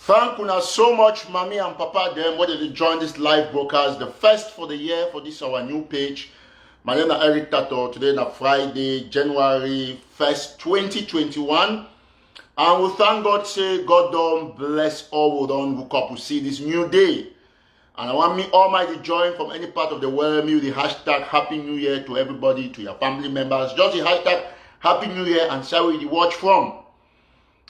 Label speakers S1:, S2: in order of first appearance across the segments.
S1: Thank you so much, Mommy and Papa, them, whether they join this live broadcast, the first for the year for this our new page. My name is Eric Tato. Today is Friday, January 1st, 2021. And we thank God, say, God don't bless all who don't look up to see this new day. And I want me Almighty join from any part of the world, me with the hashtag Happy New Year to everybody, to your family members. Just the hashtag Happy New Year and share where you watch from.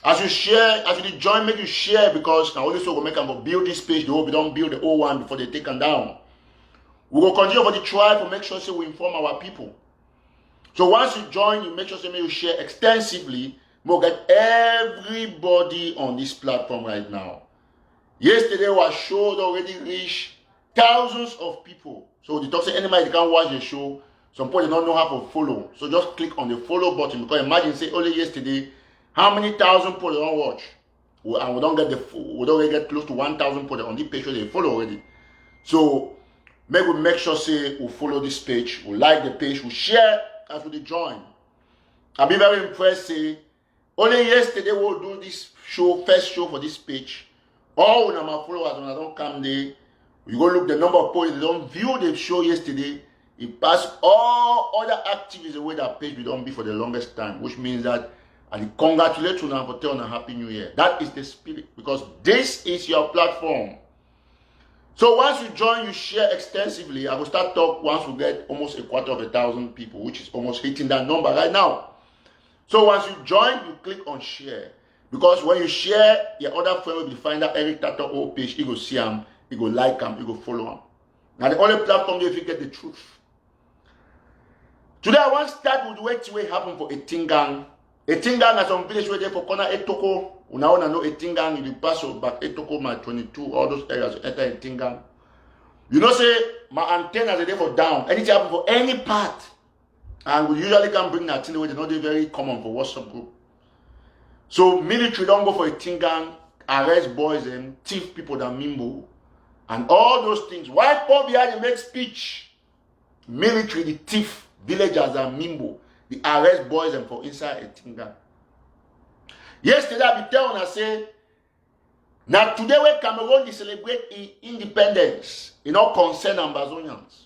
S1: As you share, as you join, make you share because now only so we make them build this page. They hope we don't build the old one before they take them down. We will continue for the trial to make sure say we inform our people. So once you join, you make sure say you share extensively. We'll get everybody on this platform right now. Yesterday was showed already reached thousands of people. So the talk say anybody can watch the show. Some people don't know how to follow. So just click on the follow button because imagine say only yesterday. How many thousand people don't watch? And we don't really get close to 1,000 people on this page they follow already. So make sure say we follow this page, we like the page, we share as we join. I'll be very impressed. Say only yesterday we'll do this show, first show for this page. All of my followers when I don't come there, you go look the number of people they don't view the show yesterday. It passed all other activities away that page we don't be for the longest time, which means that and congratulate you now for telling a Happy New Year. That is the spirit because this is your platform. So once you join, you share extensively. I will start talk once we get almost 250,000 people, which is almost hitting that number right now. So once you join, you click on share. Because when you share, your other friend will find that Eric Tato old page. He go see him, he go like him, he go follow him. Now the only platform there if you get the truth. Today I want to start with what will happen for Etingang. Etingang has some village where they for corner Etoko. Unaona no Etingang, you pass back Etoko, my 22, all those areas enter Etingang. You know, say, my antennas are there for down. Anything happen for any part. And we usually can bring that thing away. They're not very common for WhatsApp group. So military don't go for Etingang, arrest boys and thief people that mimbo. And all those things. Why come behind the make speech? Military, the thief, villagers and mimbo. The arrest boys and for inside Etingang. Yesterday I be telling I say, now today when Cameroon celebrate independence, it not concern Ambazonians.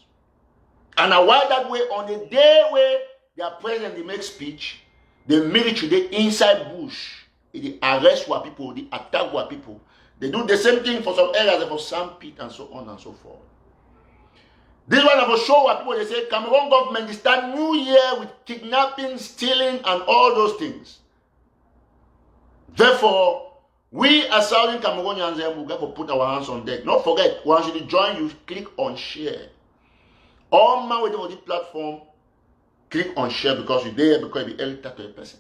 S1: And why that way on the day where their president they make speech, the military they inside bush, they arrest what people, they attack what people. They do the same thing for some areas for Sandpit and so on and so forth. This one I will show what people they say Cameroon government they start new year with kidnapping, stealing, and all those things. Therefore, we as Southern Cameroonians we got to put our hands on deck. Don't forget, once you join, you click on share. All man waiting on this platform, click on share because you're there because you're editor to a person.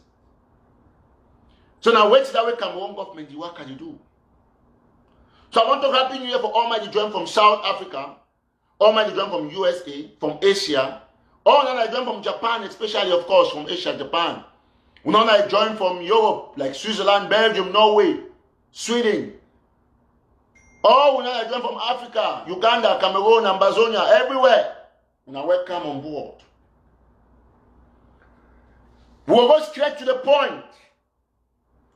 S1: So now wait till that way Cameroon government, what can you do? So I want to happy new year for all my join from South Africa, all my join from USA, from Asia, all my join from Japan, especially of course from Asia, Japan. We know I join from Europe, like Switzerland, Belgium, Norway, Sweden. All we know I join from Africa, Uganda, Cameroon, Ambazonia, everywhere. Now welcome on board. We will go straight to the point.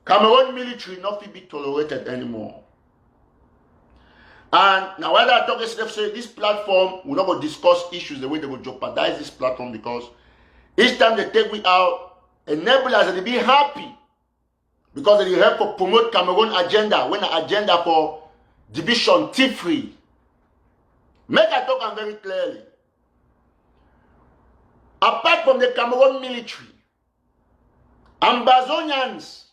S1: Cameroon military not to be tolerated anymore. And now whether I talk say this platform, we're not going to discuss issues the way they will jeopardize this platform because each time they take me out, enable us to be happy because they help to promote Cameroon agenda when an agenda for division thief-free. Make I talk and very clearly. Apart from the Cameroon military, Ambazonians,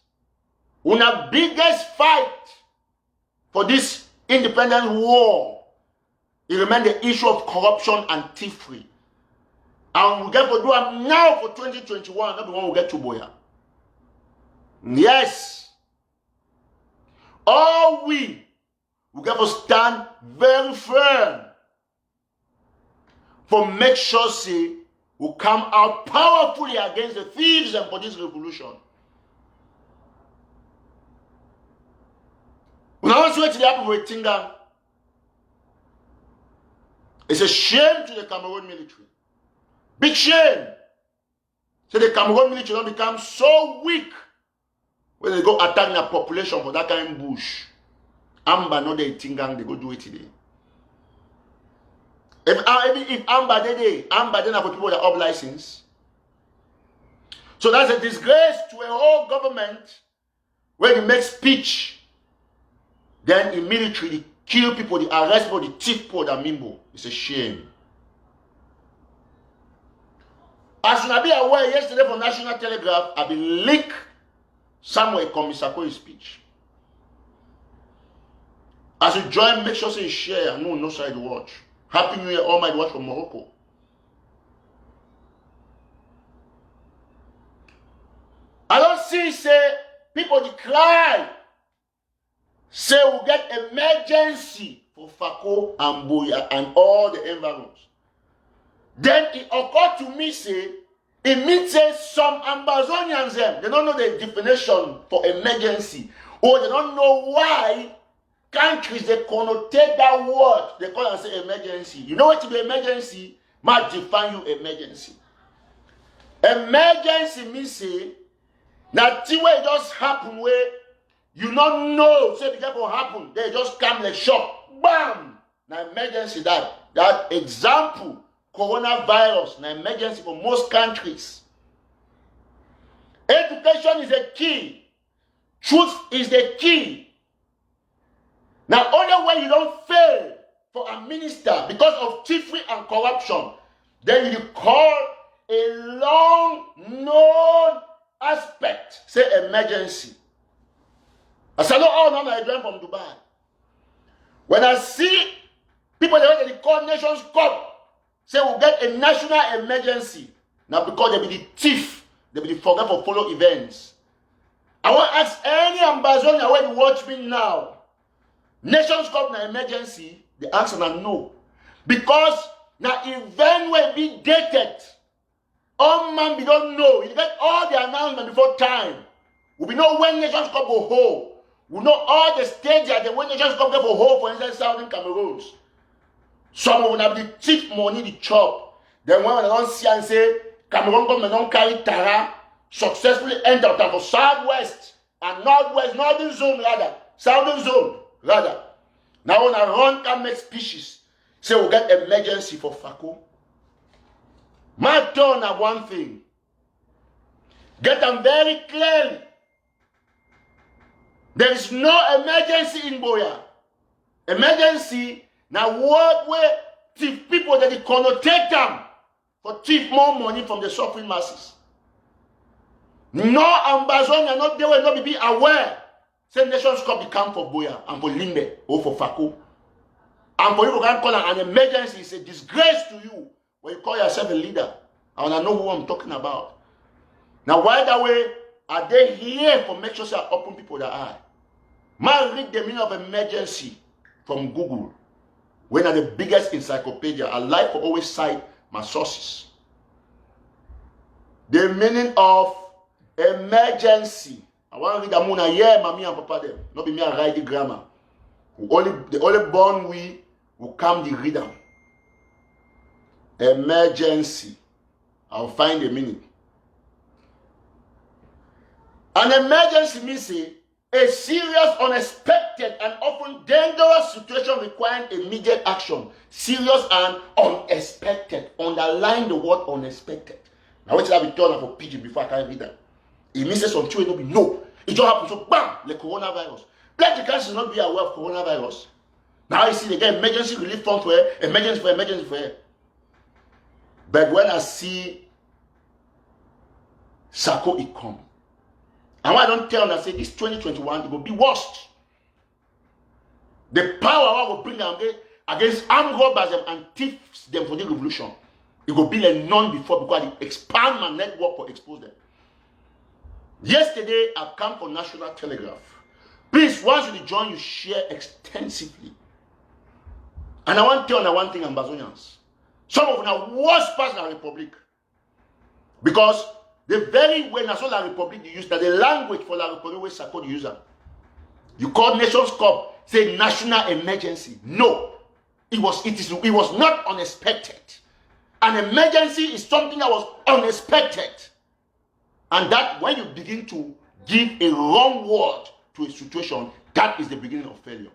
S1: our biggest fight for this independent war, it remains the issue of corruption and thievery. And we get to do it now for 2021, not the one we get to Boya. Yes. All we get to stand very firm for make sure say we come out powerfully against the thieves and for this revolution. When I was waiting to happen with Etingang, it's a shame to the Cameroon military. Big shame. So the Cameroon military don't become so weak when they go attacking a population for that kind of bush. Amba not the Etingang, they go do it today. If Amba did Amba then have people that have license. So that's a disgrace to a whole government when they make speech, then in military they kill people, they arrest people, they thief people, that mimbo. It's a shame. As you be aware, yesterday from National Telegraph, I been leaked somewhere Komisako's speech. As you join, make sure you share and no side watch. Happy New Year, all my watch from Morocco. I don't see say people decline. Say we'll get emergency for Fako and Boya and all the environs. Then it occurred to me, say, it means say some Ambazonians, they don't know the definition for emergency, or they don't know why countries they connotate that word, they call and say emergency. You know what to be emergency? Might define you emergency. Emergency means say, now see where it just happen where you don't know, say the people happen, they just come like shock, bam! Now emergency that example. Coronavirus, an emergency for most countries. Education is the key. Truth is the key. Now, only when you don't fail for a minister because of thievery and corruption, then you call a long-known aspect, say emergency. I said, oh, no, I joined from Dubai. When I see people that they call Nations Cup, say we'll get a national emergency. Now because they be the thief, they be the forget for follow events. I want to ask any Ambazonia where you watch me now. Nations Cup na emergency, the answer is no. Because now event will be dated. All man we don't know. You get all the announcement before time. We know when Nations Cup go home. We know all the stages and when Nations Cup go for home, for instance, Southern Cameroons. Some of them have the cheap money, the chop. Then when they don't see and say, Cameroon government don't carry Tara, successfully enter for Southwest and Northwest, Northern Zone rather, Southern Zone rather. Now when I run can make species, say we'll get emergency for Fako. My turn at one thing. Get them very clearly. There is no emergency in Boya. Emergency now work where thief people that they connotate them for thief more money from the suffering masses. No ambassador not there will not be aware. Say Nations Cup the camp for Boya and for Limbe or for Fako. And for you to call an emergency, it's a disgrace to you when you call yourself a leader. I want to know who I'm talking about. Now, why that way are they here for make sure they open people that eye? Man, read the meaning of emergency from Google. When are the biggest encyclopedia? I like to always cite my sources. The meaning of emergency. I want to read the moon here, mommy and papa them. Not be me a write the grammar. The only born we will come the reader. Emergency. I'll find the meaning. An emergency means a serious, unexpected, and often dangerous situation requiring immediate action. Serious and unexpected. Underline the word unexpected. Now, wait till I be turned for PG before I can read that. It means that some children don't be no. It just happens so bam, like coronavirus. Black countries not be aware of coronavirus. Now you see they get emergency relief fund for it, emergency for it. But when I see Sako it come, and why I don't tell them, I say this 2021 it will be worst. The power I will bring them against armed robbers and thieves them for the revolution. It will be like none before because I expand my network to expose them. Yesterday I come for National Telegraph. Please, once you join, you share extensively. And I want to tell you one thing, Ambazonians. Some of them are worst parts of the Republic. Because the very way National Republic you use that the language for La Republic we support the user. You call Nations Cup, say national emergency. No. It was not unexpected. An emergency is something that was unexpected. And that when you begin to give a wrong word to a situation, that is the beginning of failure.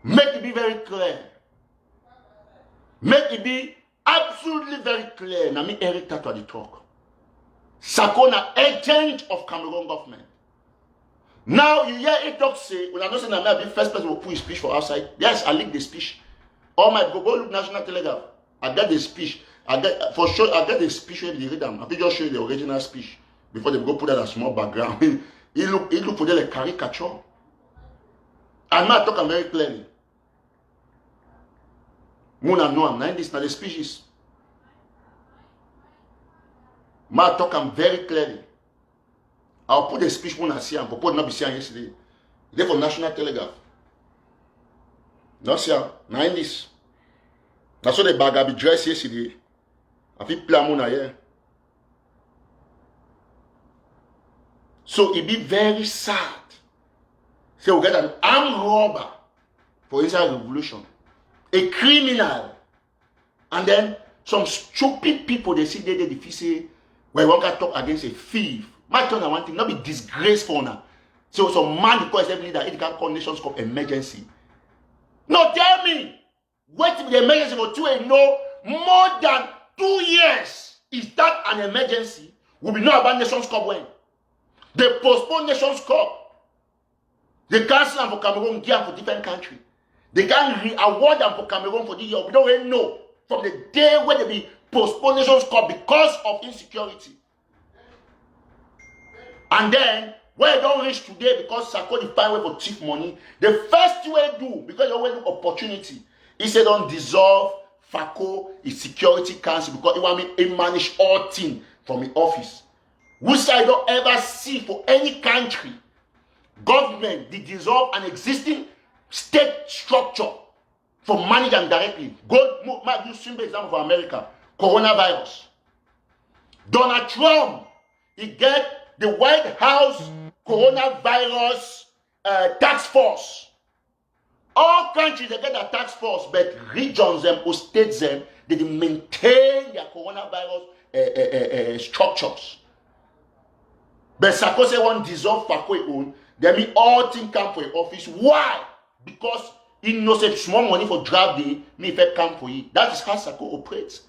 S1: Make it be very clear. Make it be absolutely very clear. Now me Eric Tato the talk. Sakona agent of Cameroon government. Now you hear it talk say, when I know say I be first person who put his speech for outside. Yes, I leak the speech. Oh my go look National Telegraph. I got the speech. I get the speech where they read them. I think just show you the original speech before they go put that a small background. He look for them like caricature. I'm not talking very clearly. Muna know I'm not this now the species. Ma talking very clearly. I'll put the speech Muna see and purport not be seen yesterday. They for National Telegraph. Not see now in this. That's what the bag be dressed yesterday. I feel play Muna here. So it be very sad. So we get an armed robber for inside revolution. A criminal. And then some stupid people, they see they say, well, one can talk against a thief. My turn, I want to not be disgraceful now. So some man because every that it can call Nations Cup emergency. No, tell me. Wait till the emergency for 2 and no more than 2 years. Is that an emergency? We will know about Nations Cup when? They postpone Nations Cup. They cancel them for Cameroon, give them for different country. They can re-award them for Cameroon for this year. We don't really know from the day when they be postponed Nations Cup because of insecurity. And then, when they don't reach today because Sako the find way for cheap money, the first thing they do, because they always look opportunity, he said don't dissolve Fako, his security council, because he want me to manage all things from the office. Which I don't ever see for any country, government, they dissolve an existing state structure for manage them directly. Go, use simple example for America. Coronavirus. Donald Trump, he get the White House coronavirus task force. All countries, they get a task force, but regions them or states them, they maintain their coronavirus structures. But Sako say one dissolve Fako own, they mean all things come for your office. Why? Because he knows that small money for draft day, me if it come for you. That is how Sako operates.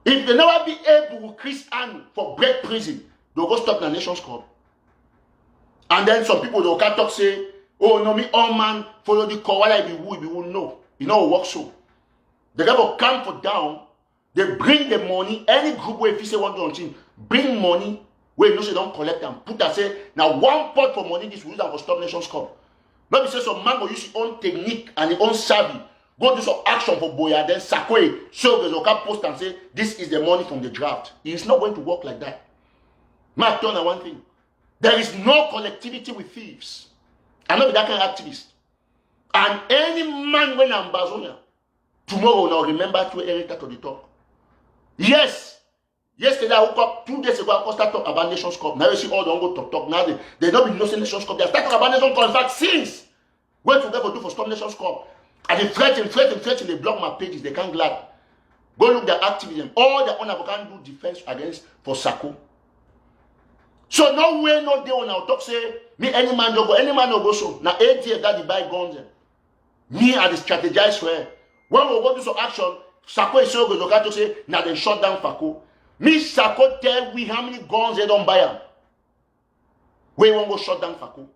S1: If they never be able to Chris Ann for break prison, they'll go stop the Nations Cup. And then some people they'll come talk say, oh no, me all man follow the call. What I be who know. You know what work so. The guy will come for down, they bring the money, any group where if you say one to bring money, where you know they don't collect them. Put that say, now one pot for money, this will use them for stop Nations Cup. Maybe say some man will use his own technique and his own savvy. Go do some action for Boya, then Sakwe, show the local post and say, this is the money from the draft. It's not going to work like that. Mark Turner, one thing. There is no collectivity with thieves. I'm not that kind of activist. And any man when I'm Bazonia, tomorrow now remember to Erika to the talk. Yes. Yesterday I woke up 2 days ago, I started talking about Nations Cup. Now you see all the go talk. Now they don't be no Nations Cup. They start talking about Nations Cup. In fact, since what to go do for Stop Nations Cup. And they threaten, they block my pages, they can't glad. Go look their activism. All the owner can do defense against for Sako. So no way, no day on our talk say, me any man don't go, any man don't go so. Now 8 years that they buy guns. Me I strategize where. When we go do some action, Sako is so good to say, now they shut down Fako. Me Sako tell we how many guns they don't buy them. We won't go shut down Fako.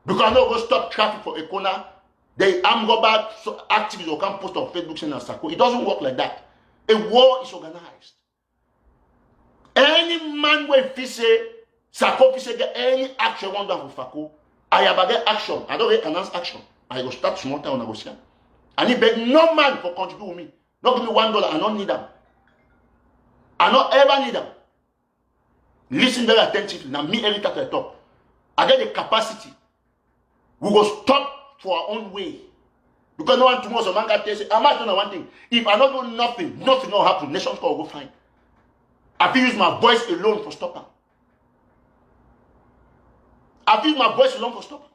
S1: Because no go stop traffic for a corner. The armed robber activists will come post on Facebook saying Sako. It doesn't work like that. A war is organized. Any man will say Sako say get any action one down for Fako. I have a get action. I don't get announce action. I go start small town negotiation. And he beg no man for contribute with me. Not give me $1. I don't need them. I don't ever need them. Listen very attentively. Now me every time I talk. I get the capacity. We will stop for our own way. Because no one tomorrow some man can tell you, I'm not doing one thing. If I don't do nothing will happen. Nations will go fine. I feel use my voice alone for stopping. I feel my voice alone for stopping.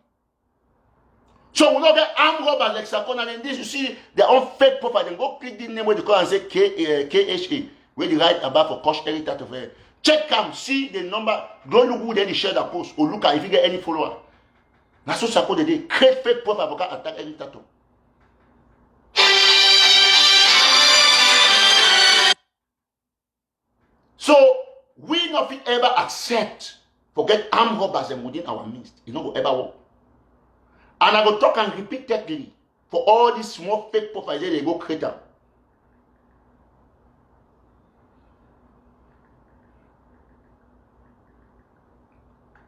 S1: So we don't get armed robbers like Sakona and this. You see their own fake profile. Then go click the name where they call and say KHA. Where they write about for Kosh Heritage of her. Check them, see the number. Don't look who then they share that post or look at if you get any follower. That's what Sako they create fake profile for attack any tattoo. So we not ever accept forget armed robbers and within our midst. It not go ever work. And I go talk and repeatedly for all these small fake profiles they go create them.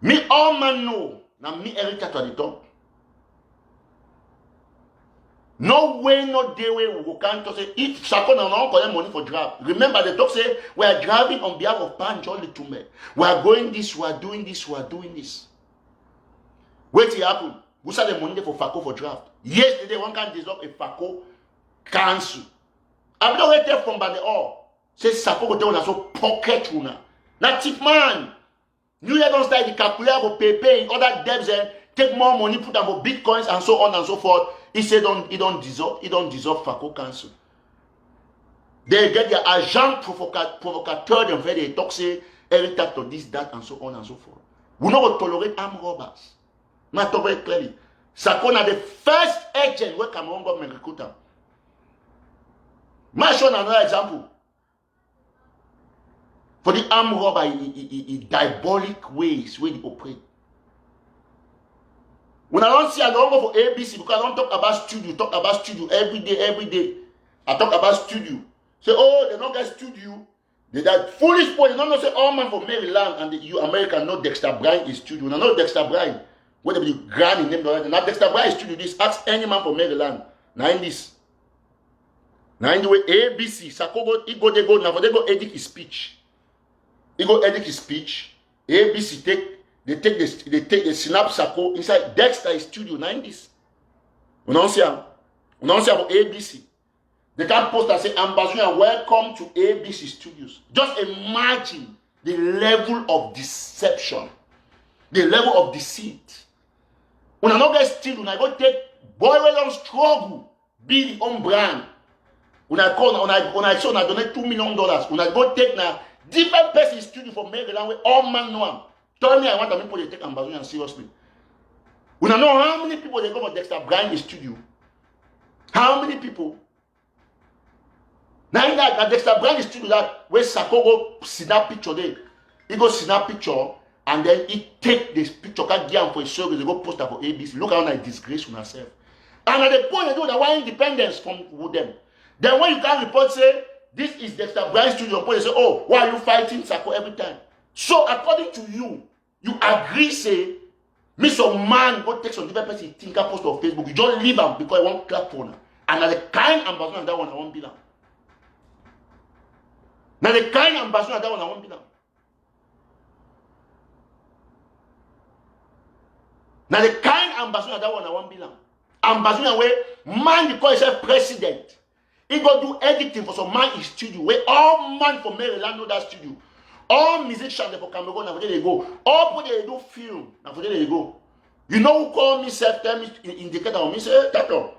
S1: Me all man know. Now me Erika to the top. No way, no day way we can't say if Sako now don't collect money for draft. Remember the talk say we are driving on behalf of Panjol Litume. We are going this, we are doing this, we are doing this. Wait till happen. We saw the money for Fako for draft. Yesterday one can dissolve a Fako council. I'm not waiting from by the all. Say Sako go tell us so pocket una. Not tip man. New Year don't start the calculator for pay other debts and take more money, put them for bitcoins and so on and so forth. He said he don't deserve Fako Council. They get their agent provocateur them where they talk say every time to this, that, and so on and so forth. We not tolerate armed robbers. Not talk very clearly. Sakona the first agent where Cameroon government recruit them. May I show another example? For the armed robber, in diabolic ways where they operate. When I don't see, I don't go for ABC because I don't talk about studio. Talk about studio every day. I talk about studio. Say, oh, they don't get studio. They that foolish boy. They don't know say all man from Maryland and you American know Dexter Bryan is studio. Now know Dexter Bryan. What they be grand in them. Now Dexter Bryan is studio. This ask any man from Maryland. Now in this. Now in the way ABC. Sako go, he go, they go now. They go edit his speech. He go edit his speech. ABC they take the snap Sako inside Dexter studio 90s. You know what I'm saying? Now say about ABC. They can post and say, Ambassador, welcome to ABC Studios. Just imagine the level of deception, the level of deceit. When I not get steal, when I go take boy we don't struggle, be the own brand. When I donate $2 million, when I go take now different person studio for Maryland where all man know him. Tell me I want people to take Ambassador seriously. When I know how many people they go for Dexter Brand studio. How many people? Now that Dexter Brand studio that where Fako go snap picture there. He go snap picture and then he take this picture, can't get him for his service, they go post that for ABC. Look how I disgrace on herself. And at the point they do that why independence from with them. Then when you can report say this is Dexter Brand studio, they say, oh, why are you fighting Fako every time? So according to you, you agree say me some man go take some different person think I post on Facebook. You just leave him because I want clap for now. And the kind ambassador that one I won't be now. Now the kind ambassador that one I won't be now. Now the kind ambassador that one I won't be now. Ambassador where man he call himself president. He go do editing for some man in studio where all man from Maryland know that studio. All musicians for Cameroon, now for there they go. All people they do film, now for there they go. You know who call me self, tell me, indicate on me, say, hey, Tato.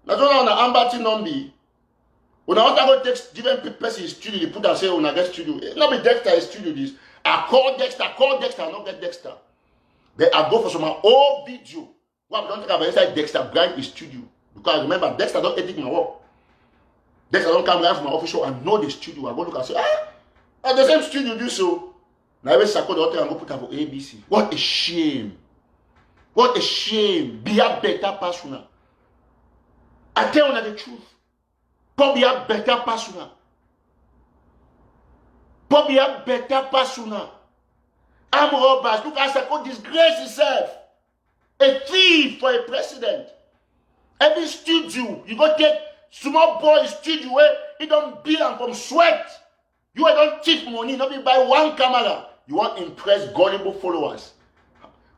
S1: That's why on the ambassador number. When I want to go take different person in studio, they put and say, when I get studio. It not be Dexter studio this. I call Dexter, I not get Dexter. Then I go for some old video. What I don't talk about inside Dexter Brand in studio. Because remember, Dexter don't edit my work. Dexter don't come live from my office show and know the studio. I go look and say, at the same studio do so. Now every Fako the hotel and go put her for ABC. What a shame. What a shame. Be a better person. I tell you the truth. Be a better person. Be a better person. I'm robbers. Look at Fako disgrace himself. A thief for a president. Every studio, you go take small boy studio where he don't bill from sweat. You don't cheat money, not be buy one camera. You want to impress gullible followers.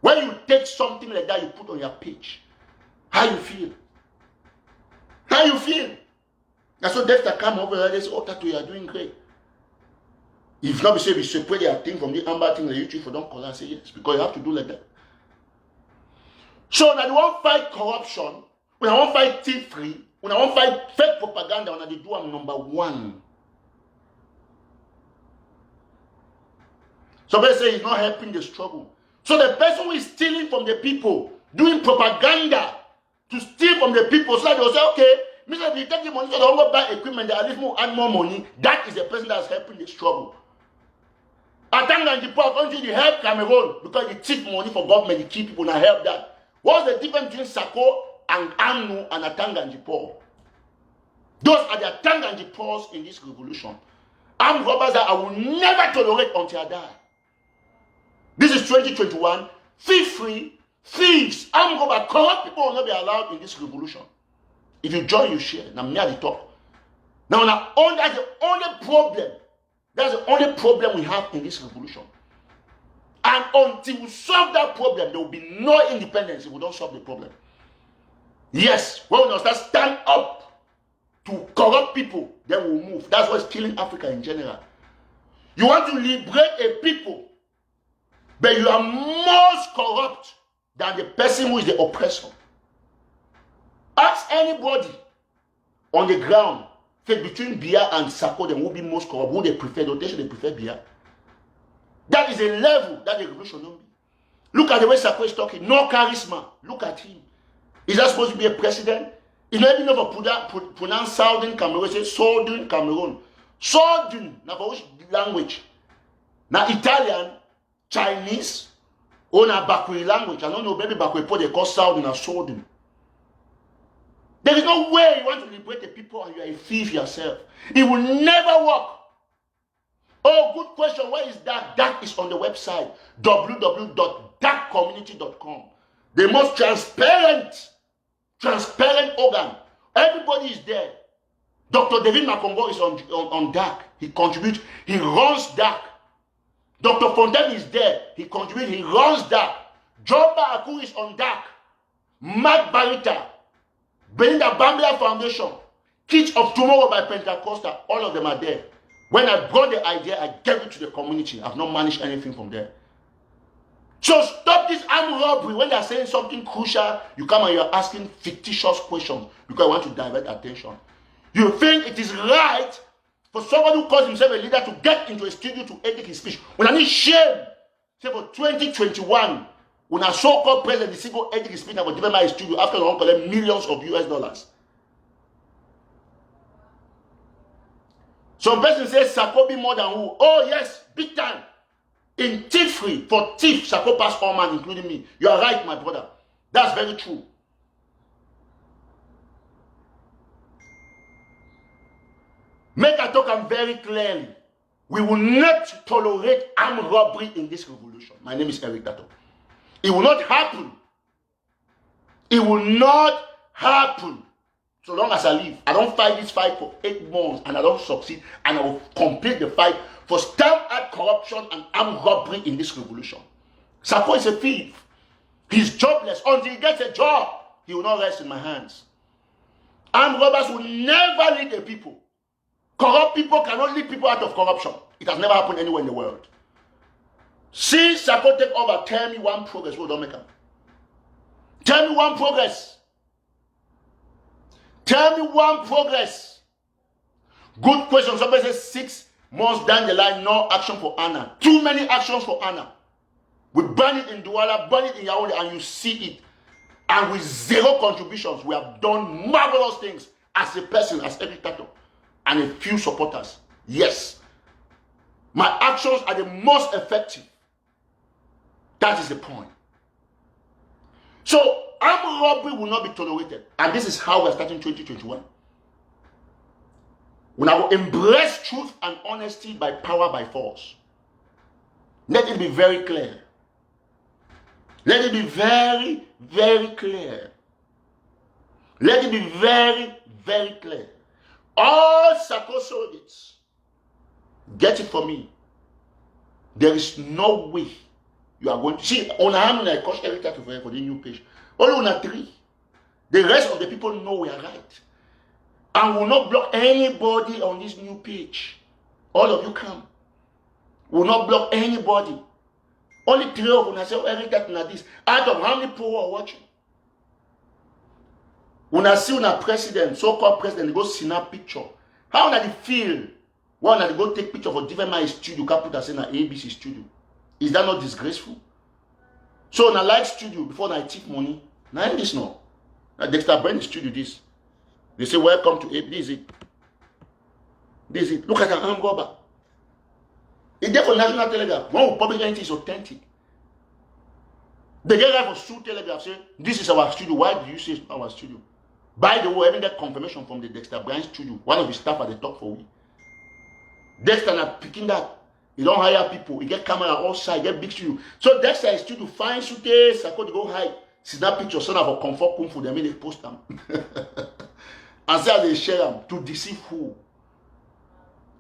S1: When you take something like that, you put on your page. How you feel? How you feel? That's what Dexter come over there and say, oh, Tato, you are doing great. If not, we say we separate their thing from the amber thing, the YouTube for don't call and say yes, because you have to do like that. So now they want to fight corruption, when I want to fight thief-free, when I want to fight fake propaganda, when they do I'm number one. Somebody say he's not helping the struggle. So the person who is stealing from the people, doing propaganda to steal from the people, so that they will say, okay, Mr. If you take the money, so they don't go buy equipment, they at least add more money. That is the person that is helping the struggle. Etingang and the poor country, they help Cameroon because they take money for government, they keep people and help that. What's the difference between Fako and Anu and Etingang and the poor? Those are the Etingang and the poor in this revolution. Armed robbers that I will never tolerate until I die. This is 2021. Thief-free, thieves, armed robbers, corrupt people will not be allowed in this revolution. If you join, you share. Now, me at the top. Now, that's the only problem. That's the only problem we have in this revolution. And until we solve that problem, there will be no independence if we don't solve the problem. Yes, when we start stand up to corrupt people, then we'll move. That's what's killing Africa in general. You want to liberate a people, but you are most corrupt than the person who is the oppressor. Ask anybody on the ground, say between Biya and Fako, then who be most corrupt, who they prefer, they prefer Biya. That is a level that the revolution don't be. Look at the way Fako is talking. No charisma. Look at him. Is that supposed to be a president? He's not even able to pronounce Southern Cameroon. Say Southern Cameroon. Southern. Now for which language? Now Italian, Chinese, or now Bakwe language. I don't know, maybe Bakwe they call Southern or Southern. There is no way you want to liberate the people and you are a thief yourself. It will never work. Oh, good question. Where is that? That is on the website www.darkcommunity.com. The most transparent organ. Everybody is there. Dr. David Makongo is on DAC. He contributes. He runs DAC. Dr. Fontaine is there. He contributes. He runs DAC. Joba Aku is on DAC. Mark Barita. Belinda Bambia Foundation, Kids of Tomorrow by Pentecostal, all of them are there. When I brought the idea, I gave it to the community. I've not managed anything from there. So stop this armed robbery. When they are saying something crucial, you come and you're asking fictitious questions because you want to divert attention. You think it is right for somebody who calls himself a leader to get into a studio to edit his speech. When I need shame, say for 2021, when a so-called president is go edit his speech about my studio after they collect millions of US dollars. Some person says Fako be more than who? Oh yes, big time. In thief-free, for thief, Fako pass all man, including me. You are right, my brother. That's very true. Make I talk and very clearly. We will not tolerate armed robbery in this revolution. My name is Eric Dato. It will not happen. It will not happen. So long as I live, I don't fight this fight for 8 months and I don't succeed, and I will complete the fight for stamp out corruption and armed robbery in this revolution. Fako is a thief. He's jobless. Until he gets a job, he will not rest in my hands. Armed robbers will never lead a people. Corrupt people cannot lead people out of corruption. It has never happened anywhere in the world. See Fako take over, tell me one progress. Well, don't make them. Tell me one progress. Tell me one progress. Good question. Somebody says 6 months down the line, no action for Anna. Too many actions for Anna. We burn it in Douala, burn it in Yaoundé, and you see it. And with 0 contributions, we have done marvelous things as a person, as every tattoo, and a few supporters. Yes. My actions are the most effective. That is the point. So, armed robbery will not be tolerated. And this is how we are starting 2021. We now embrace truth and honesty by power, by force. Let it be very clear. Let it be very, very clear. Let it be very, very clear. All Fako soldiers, get it for me. There is no way you are going to see. On how many I coach every time for the new page? Only on 3. The rest of the people know we are right. And will not block anybody on this new page. All of you come. Will not block anybody. Only 3 of them say, every time like this. Out of how many people are watching? When I see a president, so-called president, they go snap picture. How do they feel? When they go take picture for different my studio, you can put us in an ABC studio. Is that not disgraceful? So in a live studio, before I take money, now in this no. Now Dexter Brand studio this. They say, welcome to ABC. This is it. This is it. Look at an armed robber. It's there for National Telegraph. When public entity is authentic. The guy for Sue Telegraph say, this is our studio. Why do you say it's our studio? By the way, I get confirmation from the Dexter Brand studio. One of his staff at the top for we. Dexter not picking that. He don't hire people. He get camera outside, get big studio. So Dexter is studio find suitcase. I could go hide. Snap picture, son of a comfort kung fu. They made a post them. And say they share them to deceive who?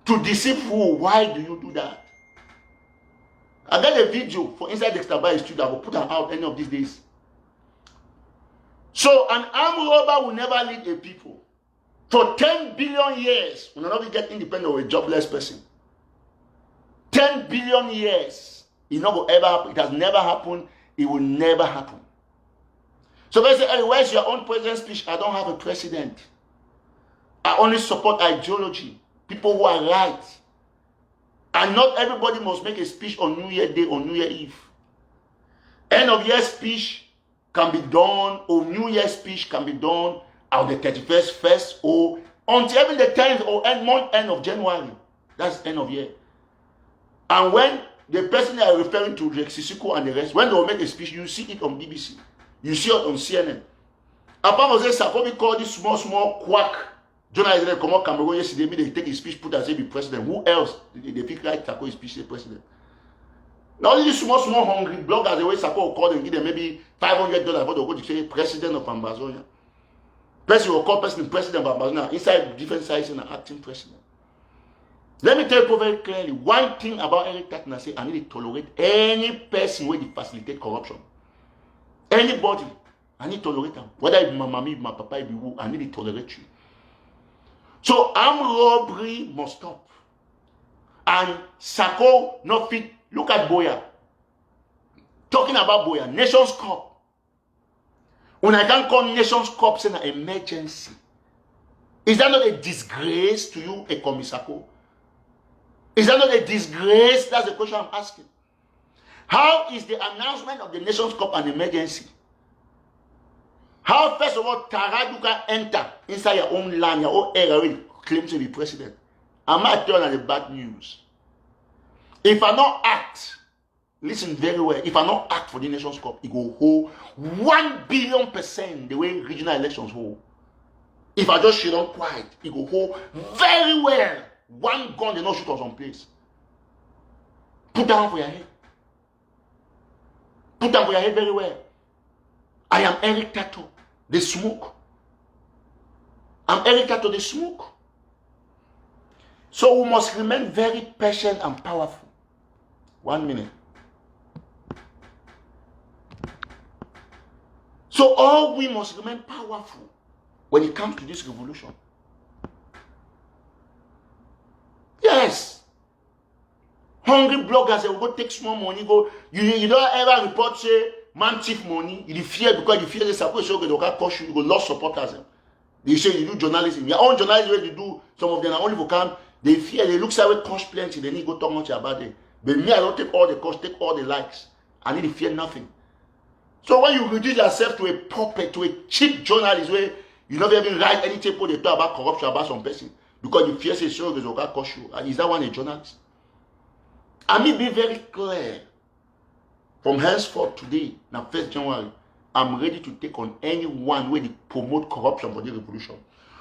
S1: To deceive who? Why do you do that? I got a video for inside Dexter Brand studio. I will put them out any of these days. So an armed robber will never lead a people. For 10 billion years, we will not get independent of a jobless person. 10 billion years. It will ever happen. It has never happened. It will never happen. So they say, hey, where's your own president's speech? I don't have a president. I only support ideology. People who are right. And not everybody must make a speech on New Year Day or New Year Eve. End of year speech can be done, or New Year speech can be done on the 31st, 1st, or until even the 10th or end of January. That's end of year. And when the person they are referring to, Rex Sissoko and the rest, when they will make a speech, you see it on BBC. You see it on CNN. Apart from this, Fako call this small quack journalist come out Cameroon yesterday, they take his speech, put as if be president. Who else? They feel like Fako is speech, say president. Now only these small hungry bloggers, the way Fako will call them, give them maybe $500 for the go to say president of Ambazonia. Person will call person president of Ambazonia inside different sizes and acting president. Let me tell you very clearly, one thing about Eric Tatna say, I need to tolerate any person who facilitate corruption. Anybody. I need to tolerate them. Whether it's my mommy, my papa, if you, I need to tolerate you. So armed robbery must stop. And Fako not fit. Look at Boya. Talking about Boya, Nations Cup. When I can call Nations Cup saying an emergency, is that not a disgrace to you, Ekomi Fako? Is that not a disgrace? That's the question I'm asking. How is the announcement of the Nations Cup an emergency? How, first of all, Taraduka enter inside your own land, your own area, where you claim to be president? I'm not telling you the bad news. If I not act, listen very well, if I not act for the Nations Cup, it will hold 1 billion% the way regional elections hold. If I just shut on quiet, it will hold very well. One gun, they not shoot on some place. Put down for your head. Put down for your head very well. I am Eric Tato, the smoke. I'm Eric Tato, the smoke. So we must remain very patient and powerful. 1 minute. So all we must remain powerful when it comes to this revolution. Yes. Hungry bloggers, they will go take small money, go. You don't ever report, say, man thief money. You fear because you fear the support, so they can't cost you, you go lost supporters. They say you do journalism. Your own journalism, where you do, some of them are only for come, they fear, they look sideways, cost plenty, they need to go talk much about it. But me, I don't take all the cost, take all the likes. I need to fear nothing. So when you reduce yourself to a puppet, to a cheap journalist, where you never even write any table they talk about corruption about some person, because you fear say so they will cost you. Is that one a journalist? I mean, be very clear. From henceforth today, now 1st January, I'm ready to take on anyone where they promote corruption for the revolution,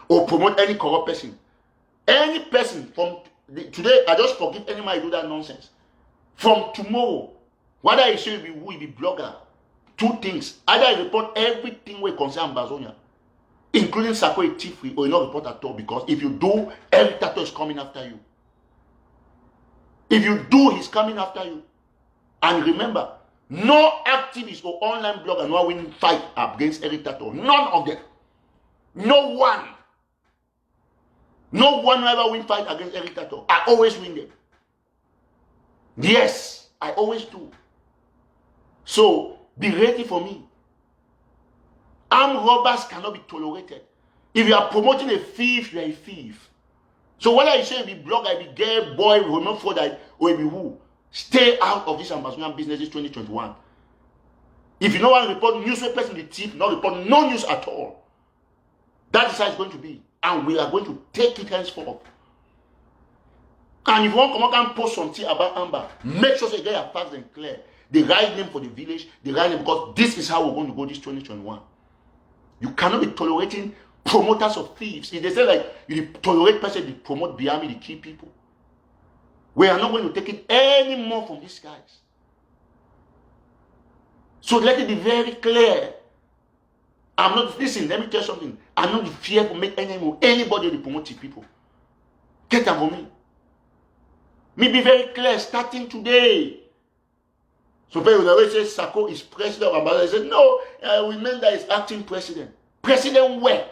S1: or promote any corrupt person. Any person from today, I just forgive any man who do that nonsense. From tomorrow, whether you say you will be blogger, 2 things. Either I report everything we concern Bazonia, including Fako a thief, or you not report at all, because if you do, every tattoo is coming after you. If you do, he's coming after you. And remember, no activist or online blogger no winning fight against Eric Tato. None of them. No one. No one will ever win fight against Eric Tato. I always win them. Yes, I always do. So, be ready for me. Armed robbers cannot be tolerated. If you are promoting a thief, you are a thief. So whether you say you be blogger, you be gay, boy, woman, for that, or you be who, stay out of this Amazonian business this 2021. If you don't want to report newspapers in the thief, not report no news at all. That is how it's going to be. And we are going to take it henceforth. And if you want to come out and post something about Amber, make sure you get your facts and clear. The right name for the village, the right name, because this is how we're going to go this 2021. You cannot be tolerating promoters of thieves. If they say like you tolerate person, they promote Biami, they kill people. We are not going to take it any more from these guys. So let it be very clear. I'm not, listen, let me tell you something. I'm not fear to make anybody to promote people. Get that for me. Me be very clear, starting today. So people always say Fako is president of Ambassador. They say, no, we meant that he's acting president. President where?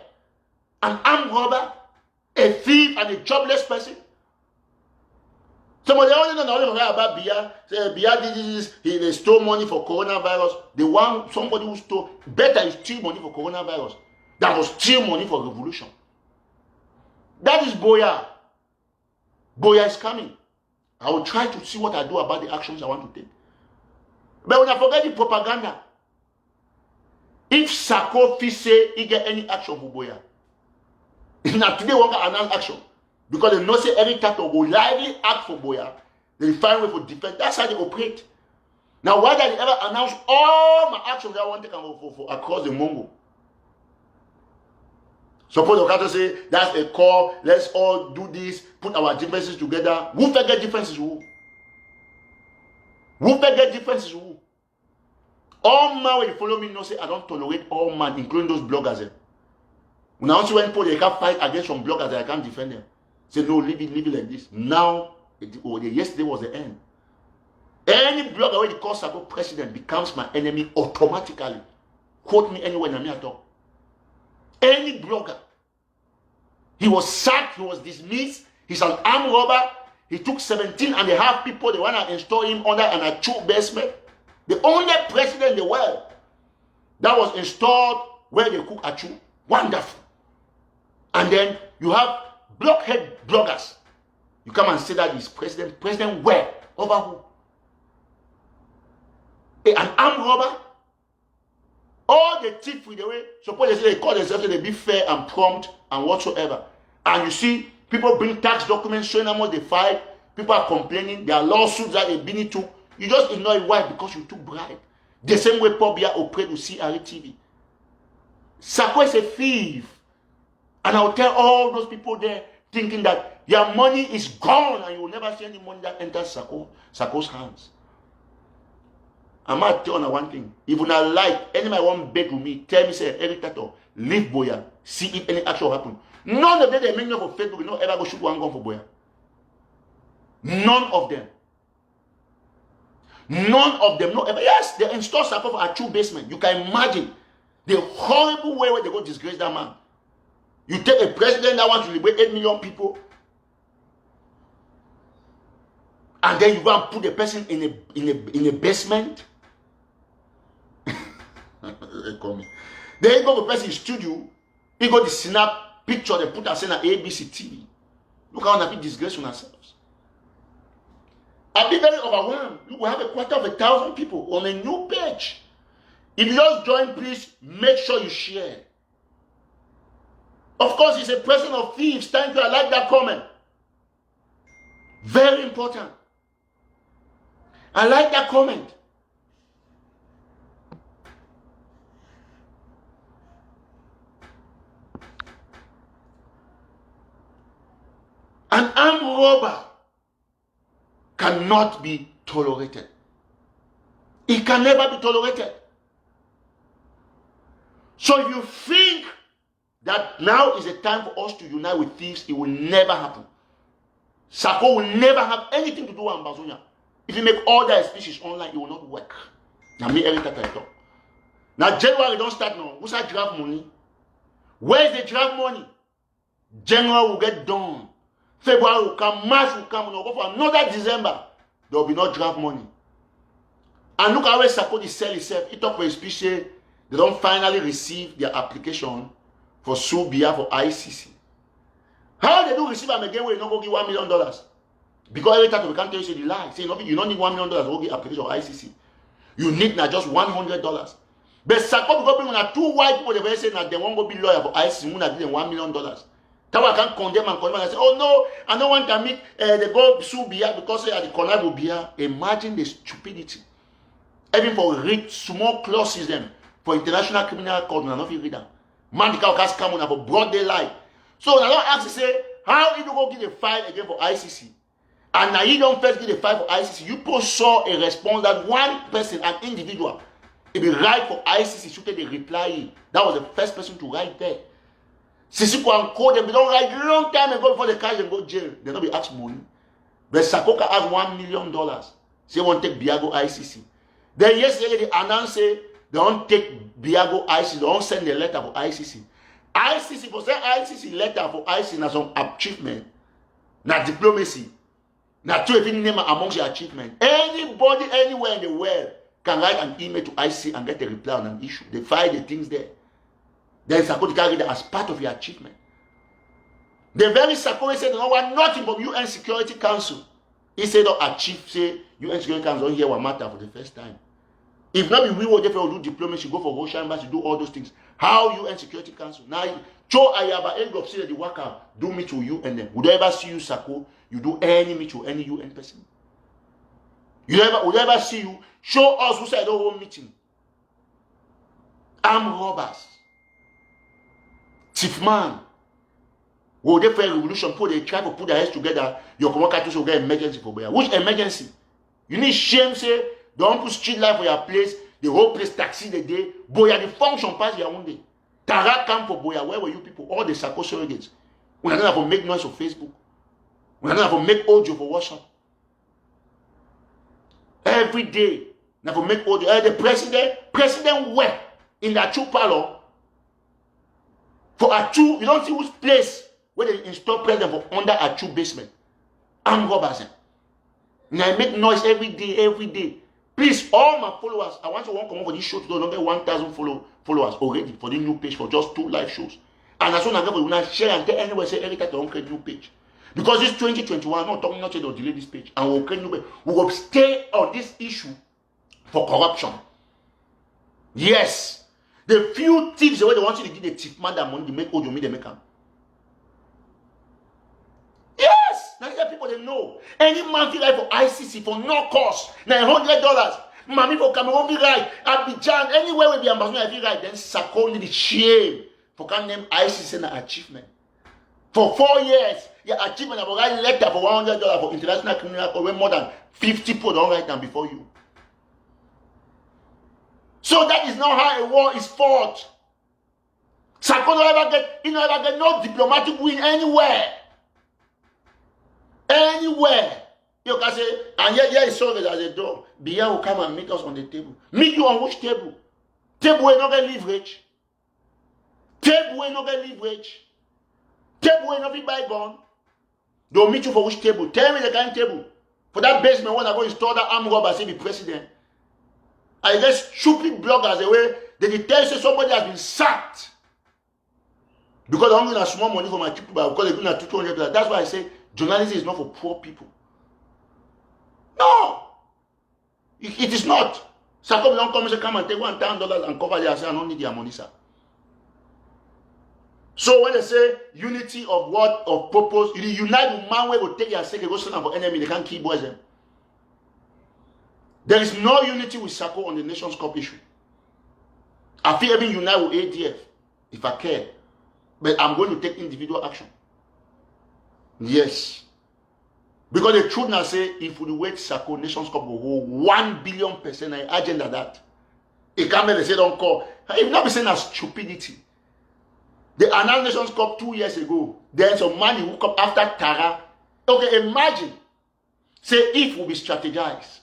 S1: An armed robber, a thief, and a jobless person? Somebody only know about Bia. Say Bia did this, he stole money for coronavirus. The one, somebody who stole, better is steal money for coronavirus than to steal money for revolution. That is Boya. Boya is coming. I will try to see what I do about the actions I want to take. But when I forget the propaganda, if Fako say he get any action for Boya, now today we want to announce action. Because they know say Eric Tato will lively act for Boya, they find way for defense. That's how they operate. Now why did they ever announce all my actions that I want to take for across the Mongo? Suppose the Kato say that's a call, let's all do this, put our differences together. Who forget differences who? Who forget differences who? All man when you follow me know say I don't tolerate all man, including those bloggers. When I also went for they can't fight against some bloggers that I can't defend them. Say no, leave it like this. Now, yesterday was the end. Any blogger when they call Fako president becomes my enemy automatically. quote me anywhere in me at all. Any blogger. He was sacked, he was dismissed, he's an armed robber. He took 17 and a half people, they want to install him under an Achu basement. The only president in the world that was installed where they cook Achu. Wonderful. And then you have blockhead bloggers. You come and say that he's president. President where? Over who? An armed robber? All the thief with the way, suppose they call themselves, they be fair and prompt and whatsoever. And you see, people bring tax documents showing how much they filed. People are complaining. There are lawsuits that they've been into. You just ignore it. Why? Because you took bribe. The same way Pobia operate with CRTV. Sako is a thief. And I'll tell all those people there thinking that your money is gone and you will never see any money that enters Sako's hands. I'm not telling you one thing. If you not like any my one beg with me, tell me, say, Eric Tato, leave Boya, see if any action happen. None of them they make no for Facebook, you know, ever go shoot one gun for Boya. None of them. None of them, no ever. Yes, they install Sako for a true basement. You can imagine the horrible way where they go disgrace that man. You take a president that wants to liberate 8 million people, and then you go and put the person in a basement. They call me. Then you go to the person's studio, he go to snap picture, they put us in an ABC TV. Look how we disgrace on ourselves. I'll be very overwhelmed. Look, we have 250,000 people on a new page. If you just join, please make sure you share. Of course, he's a president of thieves. Thank you. I like that comment. Very important. I like that comment. An armed robber cannot be tolerated. It can never be tolerated. So if you think that now is a time for us to unite with thieves, it will never happen. Sako will never have anything to do with Ambazonia. If you make all that species online, it will not work. Now me every time I talk. Now January don't start now. Who's that draft money? Where is the draft money? January will get done. February will come, March will come, we'll go for another December. There will be no draft money. And look at where Sako is sell itself. He talk for a speech, they don't finally receive their application for sue behalf for ICC. How they do receive them again when you don't go give $1 million? Because every time we can't tell you the lie. Say, you don't need $1 million to go give application for ICC. You need now just $100. But Sako go bring on 2 white people, they say that they won't go be lawyer for ICC, when I give them $1 million. That I can't condemn and say, oh no, I don't want to meet the go sue Bia because they are the connive will be here. Imagine the stupidity. Even for read small clauses them for international criminal court, and not read them. Man, the cow has come on for broad daylight. So I don't ask to say, how you go get a file again for ICC? And now you don't first get a file for ICC. You post saw a response that one person, an individual, if you write for ICC, should they reply. That was the first person to write there. Sissiko and code them, they don't write long time ago before they catch them go jail. They don't be asked money. But Sakoka has $1 million. Say won't take Biago ICC. Then yesterday they announced say they don't take Biago ICC, they don't send a letter for ICC. ICC for send ICC letter for ICC na some achievement. Na diplomacy. Na two if you name amongst your achievement. Anybody anywhere in the world can write an email to ICC and get a reply on an issue. They file the things there. Then Sako carry that as part of your achievement. The very Sako said, no, we're nothing from UN Security Council. He said, don't achieve, say, UN Security Council don't hear what matter for the first time. If not, we will definitely do diplomacy, go for Russian embassy, do all those things. How UN Security Council? Now, Cho Ayaba, end of say the worker, do meet with you and them. Would I ever see you, Sako? You do any meet with any UN person? Would I ever see you? Show us who said don't meeting. Armed robbers. Chief man, will they for a revolution? They try to put their heads together. Your communications will get emergency for Boya. Which emergency? You need shame, say, don't put street light for your place. The whole place taxi the day. Boya, the function pass your own day. Tara camp for Boya. Where were you people? All the Sako surrogates. We're not going to make noise for Facebook. We're not going to make audio for WhatsApp. Every day, now for make audio. The president where? in the Achu parlor. For Achu, you don't see which place where they install president for under Achu basement. Armed robbers. And I make noise every day. Please, all my followers, I want you to come over for this show today. Don't get 1,000 followers already for the new page for just 2 live shows. And as soon as I get share and tell anyone say every time I don't create new page. Because this 2021, I'm not talking not to delete this page. And we'll create new page. We will stay on this issue for corruption. Yes. The few thieves the way they want you to give the thief man that money to make old you they make them. Yes! Now these are people they know. Any man feel like for ICC for no cost, $900. Mommy for Cameroon be right. Abidjan, anywhere we be ambassador, I feel right. Then Sako need the shame for can name ICC an achievement. For 4 years, your achievement about write letter for $100 for international criminal court where more than 50 people don't write down before you. So that is not how a war is fought. Sako don't ever get no diplomatic win anywhere. Anywhere. You can say, and yet he saw it as a door. Bia will come and meet us on the table. Meet you on which table? Table will not get leverage. Table will not get leverage. Table will not be bygone. They'll meet you for which table? Tell me the kind of table. For that basement, when I go install that armed robber, say the president. I guess stupid bloggers the way they tell you somebody has been sacked. Because I'm going to small money for my people, because they're going to $200. That's why I say journalism is not for poor people. No. It is not. Sako don't come and say, come and take $1,000 and cover their say, I don't need their money, sir. So when they say unity of what, of purpose, you unite with man where will take your second, go send them for enemy, they can't keep boys them. There is no unity with Sako on the Nations Cup issue. I feel even unite with ADF, if I care. But I'm going to take individual action. Yes. Because the truth now say, if we wait Sako, Nations Cup will hold 1 billion% I agenda that. It can't be say don't call. If not be saying as stupidity. They announced Nations Cup 2 years ago. Then some money will come after Tara. Okay, imagine. Say if we be strategized.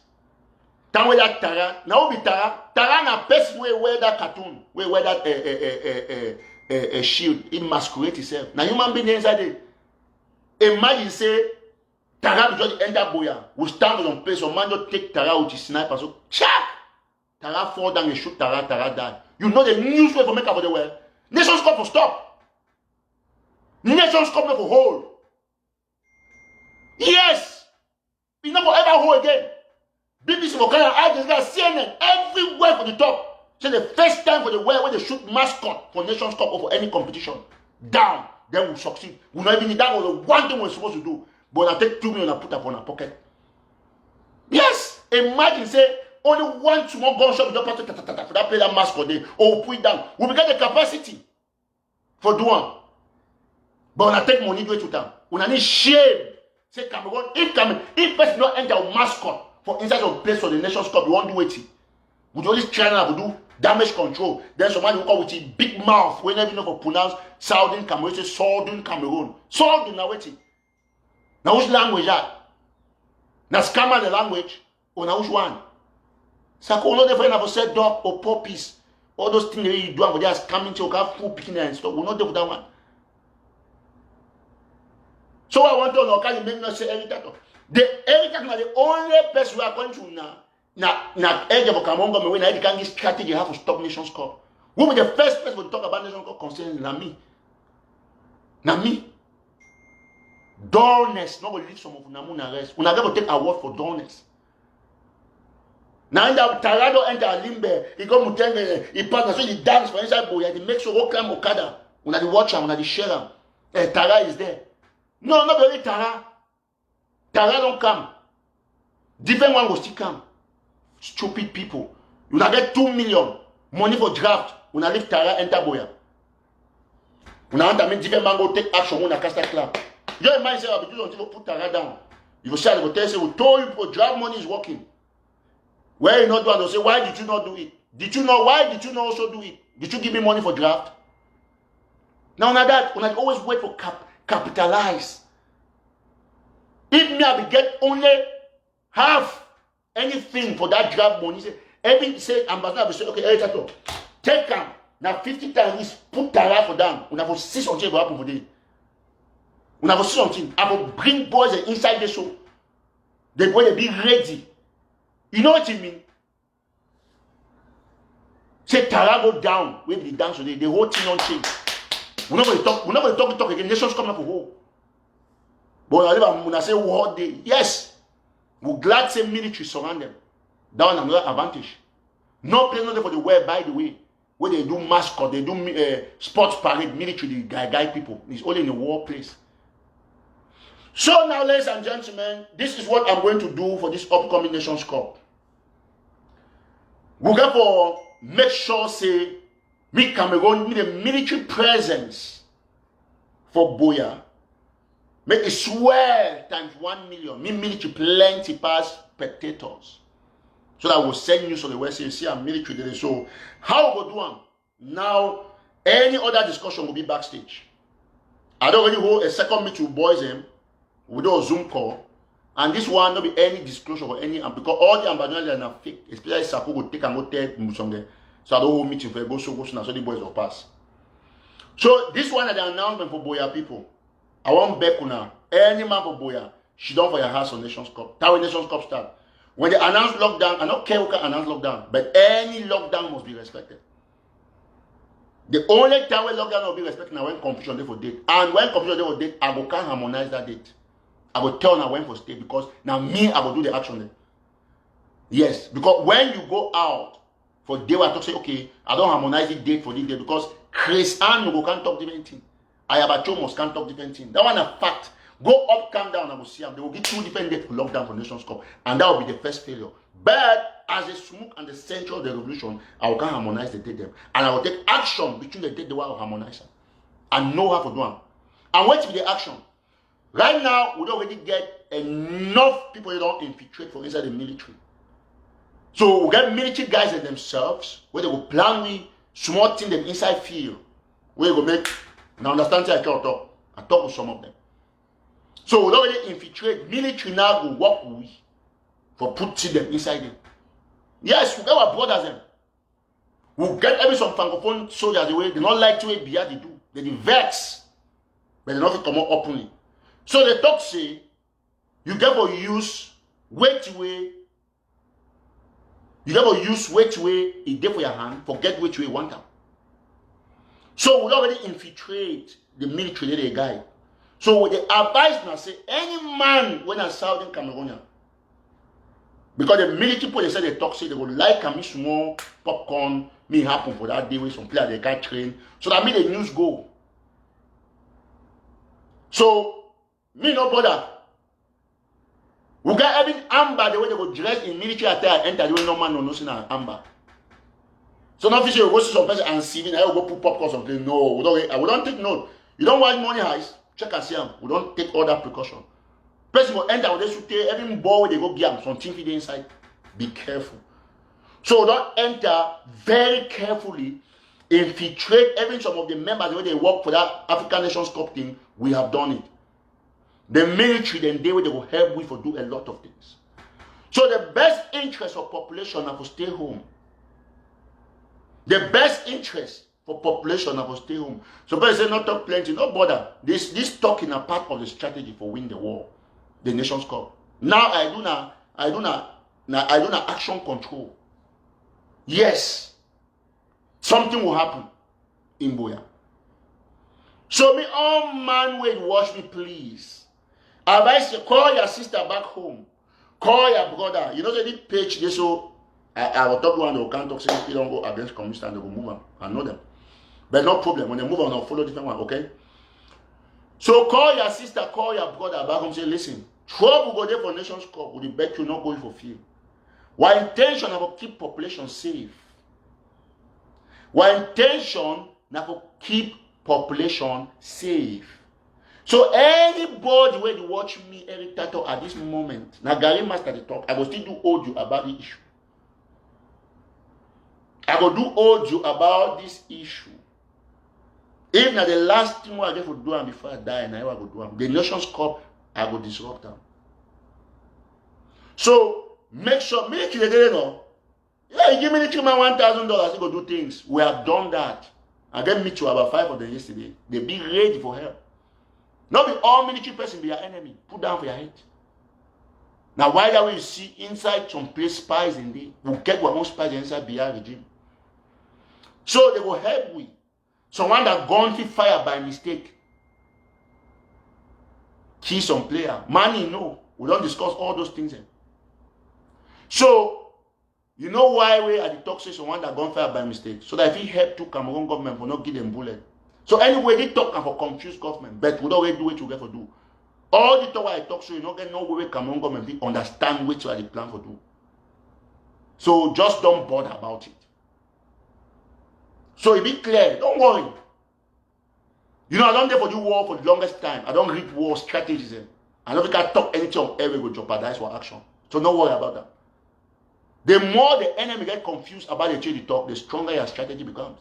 S1: Then we that Tara. Now we be Tara. Tara na person we wear that cartoon. We wear that shield. It masquerade itself. Now human being inside it. Imagine say Tara will just enter Boya. We stand on place. Some man just take Tara with his sniper. So check. Tara fall down and shoot Tara. Tara die. You know the news way for make up for the world. Nations Cup for stop. Nations Cup for hold. Yes. It's not for ever hold again. BBC for Canada, Al Jazeera, CNN, everywhere for the top. So the first time for the world when they shoot mascot for Nations Cup or for any competition, down, then we'll succeed. We'll not even need that was the one thing we're supposed to do. But I take $2 million and put up on our pocket. Yes. Imagine say only one small gunshot for that player mascot day, or put it down. We will get the capacity for doing. But when I take money to it down, when I need shame, say Cameroon, if person not enter a mascot for inside of place for the Nations Cup, you won't do it. We do this China, we do damage control. Then somebody will come with a big mouth, we never know for pronounce Southern Cameroon, say Southern Cameroon. Southern now waiting. Now which language that? Now scammer the language, or now which one? Sako no different have said dog or puppies. All those things that you do and they are scamming to have food picking and stuff. We're not there for that one. So I want to know, can you make me say Eritato? The Eritato are the only person we are going to now. Now, edge of Kamongo, when I can this strategy have to stop Nations Cup. Who will be the first person to talk about Nations Cup concerning Nami? Nami. Dullness. Nobody leave some of Namuna rest. We're not going to take award for dullness. Now that Tarado enter Limbe, he go Mutenge, he partner, so he dance for inside boy, he makes sure go climb Okada. When the watch him, when the share him. Tara is there. No, not only Tara. Tara don't come. Different one will still come. Stupid people. You not get 2 million money for draft. You not leave Tara enter boya. You not make different man go take action when I cast that club. Your mind say, I'll be doing until you put Tara down. You will say, I will tell you, we told you for draft money is working. Where you not do it, they'll say, why did you not do it? Did you know? Why did you not also do it? Did you give me money for draft? Now that, when I always wait for capitalize. If me I will get only half anything for that draft money, say, every say ambassador will say, okay, Eritato, take them. Now 50 times put Tara for them. We have to see something will happen for them. We have to see something. I will bring boys inside the show. They want to be ready. You know what I mean? Say Tara go down. When they dance today, the whole thing on change. We're not going to talk again. Nations come up for who? But when I say war day, yes, we're glad say military surround them. That one another advantage. No place not for the world, by the way, where they do mascot, they do sports parade, military, the guy people. It's only in the war place. So now, ladies and gentlemen, this is what I'm going to do for this upcoming Nations Cup. We'll go for make sure say me Cameroon need a military presence for Boya. Make it swear times 1 million. Me military plenty past spectators. So that will send news on the west. You see, I'm military today. So how we go do them? Now, any other discussion will be backstage. I don't really hold a second meeting with boys them. We do a Zoom call. And this one not be any disclosure or any, because all the ambassadors are fake. Especially Fako will take and go tell Musonge. So I don't hold meeting for go so the boys will pass. So this one is the announcement for Boya people. I want Bekuna. Any man for Boya, she done for your house on Nations Cup. That way Nations Cup start. When they announce lockdown, I don't care who can announce lockdown, but any lockdown must be respected. The only time when lockdown will be respected is when confusion day for date. And when confusion day for date, I will can't harmonize that date. I will tell now when for stay because now me, I will do the action there. Yes, because when you go out for day, I talk say, okay, I don't harmonize the date for this day because Chris and you can't talk different thing. I have a chomos can't talk different thing. That one a fact. Go up, calm down, I will see them. They will give 2 different dates for lockdown for Nations Cup. And that will be the first failure. But as a smoke and the center of the revolution, I will harmonize the date them. And I will take action between the date the way I will harmonize them. And know how to do them. And wait to be the action. Right now, we don't really get enough people that don't infiltrate from inside the military. So we get military guys in themselves, where they will plan with small things them inside field. Where they will make, now understand I can't talk. I talk with some of them. So we don't really infiltrate. Military now will work with we for putting them inside them. Yes, we get our brothers them. We'll get every some francophone soldiers the way they don't like to be they do. They vex. But they don't come out openly. So they talk say you get to use weight way. You get to use weight way it there for your hand, forget which way you want them. So we already infiltrate the military the guy. So the advice now say any man when a Southern Cameroonian, because the military people they say they talk say they would like a small popcorn may happen for that day with some player they can't train. So that means the news go. So me no bother. We got having amber the way they go dress in military attire enter the way no man no nothing amber. So now if you go to some person and see me, I will go put popcorn something. No, we don't take note. You don't want money heist. Check and see them. We don't take all that precaution. Person will enter with this shoot every ball they go give them something for the inside. Be careful. So don't enter very carefully. Infiltrate even some of the members the way they work for that African Nations Cup thing. We have done it. The military then they will help we for do a lot of things. So the best interest of population are to stay home. The best interest for population are to stay home. So people say not talk plenty, no bother. This talking a part of the strategy for win the war, the Nations Cup. Now I do not action control. Yes, something will happen in Boya. So me all man wait watch me please. Advise you call your sister back home. Call your brother. You know the page they so I will talk to one who can't talk say don't go against communists and they will move on. I know them. But no problem. When they move on, I'll follow different one, okay? So call your sister, call your brother back home, say, listen, trouble go there for Nations Cup, would bet you not going for field. Our intention is to keep population safe. Our intention is to keep population safe. So anybody where they watch me, Eric Tato, at this moment, now Garri master the talk, I will still do audio about the issue. I will do audio about this issue. If not the last thing I get to do before I die, and I will do them. The Nations Cup, I will disrupt them. So make sure, military, you know, Yeah, you give military man $1,000, he go do things. We have done that. I get meet you about 5 of them yesterday. They be ready for help. Not be all military person be your enemy. Put down for your head. Now, why that way you see inside some place spies in there? We get our own spies inside BR regime. So they will help we. Someone that gone to fire by mistake. Kill some player. Money, no. We don't discuss all those things. So, you know why we are the toxic someone that gone fire by mistake? So that if he help to Cameroon government for not give them bullet. So anyway, they talk for confused government, but we don't really do what you get for do. All the talk I talk so you don't get no way Cameroon government understand which are the plan for do. So just don't bother about it. So it be clear, don't worry. You know, I don't there for do war for the longest time. I don't read war strategies. I don't think I talk anything on every go jeopardize for action. So don't worry about that. The more the enemy get confused about the change the talk, the stronger your strategy becomes.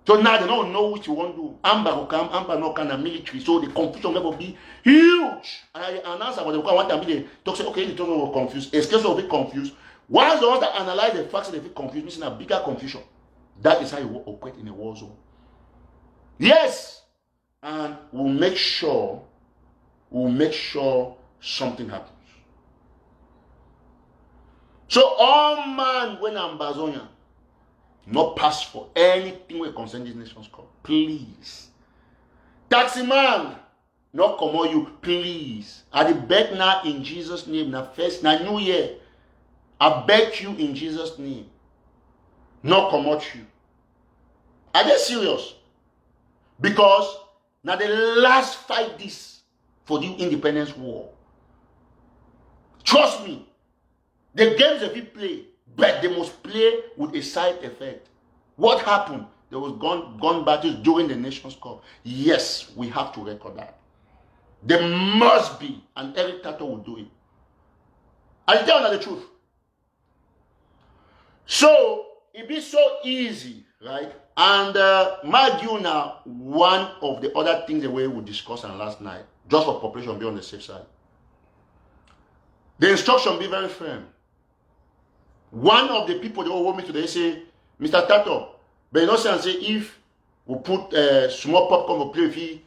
S1: So now they don't know what you want to do. Amber will come, Amber no kind of military. So the confusion level will be huge. And I announce about the one time they talk say, okay, the talk will confused. Excuse will be confused. Once the ones that analyze the facts and they feel confused, missing a bigger confusion. That is how you operate in a war zone. Yes, and we'll make sure something happens. So all man when I'm Bazonia, not pass for anything we concern this nation's call. Please. Taxi man, not come on you, please. I beg now in Jesus' name, now first, now New Year. I beg you in Jesus' name. Not come out you. Are they serious? Because now the last fight this for the independence war. Trust me, the games that we play, but they must play with a side effect. What happened? There was gun battles during the Nations Cup. Yes, we have to record that. There must be, and Eric Tato will do it. I'll tell you the truth. So, it be so easy, right? And mind you now, one of the other things that we discussed on last night, just for population be on the safe side. The instruction be very firm. One of the people that want me today say, Mr. Tato, but you know say if we put small popcorn for play, if he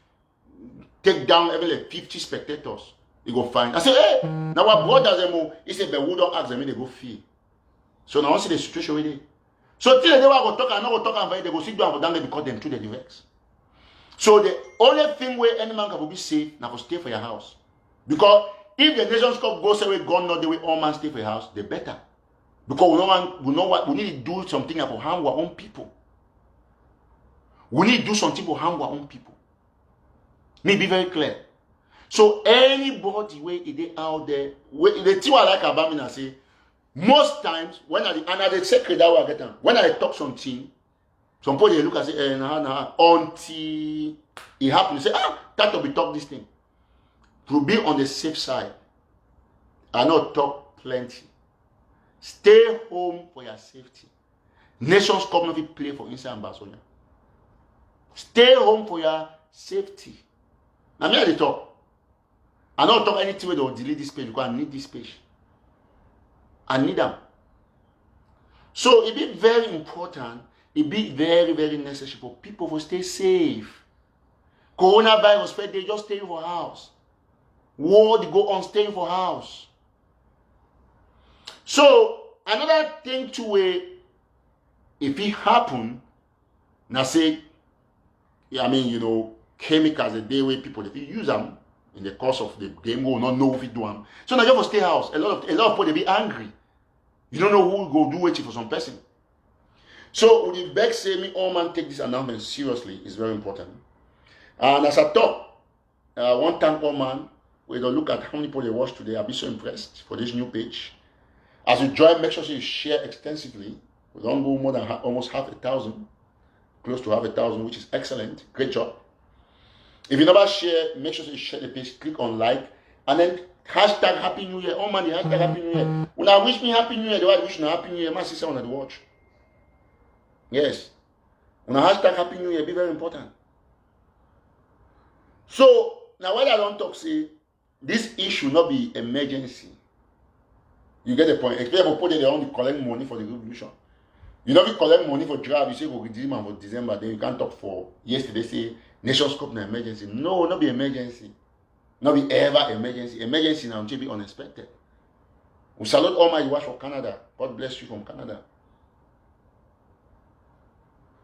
S1: take down even like 50 spectators, he go fine. I say, hey, now our brothers, he said, but we don't ask them, they go fee. So now I see the situation with it. So till they go talk and not go talk and they go sit down for down because them through the direct. So the only thing where any man can be safe now for stay for your house. Because if the Nations Cup goes away, gone not the way all man stay for your house, they better. Because we know what we need to do something for harm our own people. We need to do something for harm our own people. Need be very clear. So anybody where they out there, the thing I like about me, I say, most times when I say that I get them, when I talk something, some people they look and say, until it happens, say, that will be talk this thing. To be on the safe side, I not talk plenty. Stay home for your safety. Nations Cup not play for inside Ambassador. Stay home for your safety. Now me I talk. I don't talk anything where they will delete this page because I need this page. I need them. So it be very important. It be very, very necessary for people to stay safe. Coronavirus, they just stay for house. War, they go on staying for house. So another thing to if it happen, now say, chemicals the day where people if you use them in the course of the game, will not know if you do them. So now you have to stay house. A lot of people they be angry. You don't know who will go do it for some person. So would the beg say me all man take this announcement seriously is very important. And as I talk, one time all man, we don't look at how many people they watch today. I'll be so impressed for this new page. As you join, make sure you share extensively. We don't go more than almost 1,000, close to 1,000, which is excellent. Great job. If you never share, make sure you share the page, click on like, and then hashtag Happy New Year. Oh man, the hashtag Happy New Year. When I wish me Happy New Year, the way I wish me Happy New Year, my sister wanted to watch. Yes. When I hashtag Happy New Year, be very important. So, now what I don't talk, say, this issue not be emergency. You get the point. If people put it, they only collect money for the revolution. You know, if you collect money for draft, you say go redeem am for December, then you can't talk for yesterday, say Nations Cup na emergency. No, not be emergency. Not be ever emergency. Emergency now be unexpected. We salute all my watch from Canada. God bless you from Canada.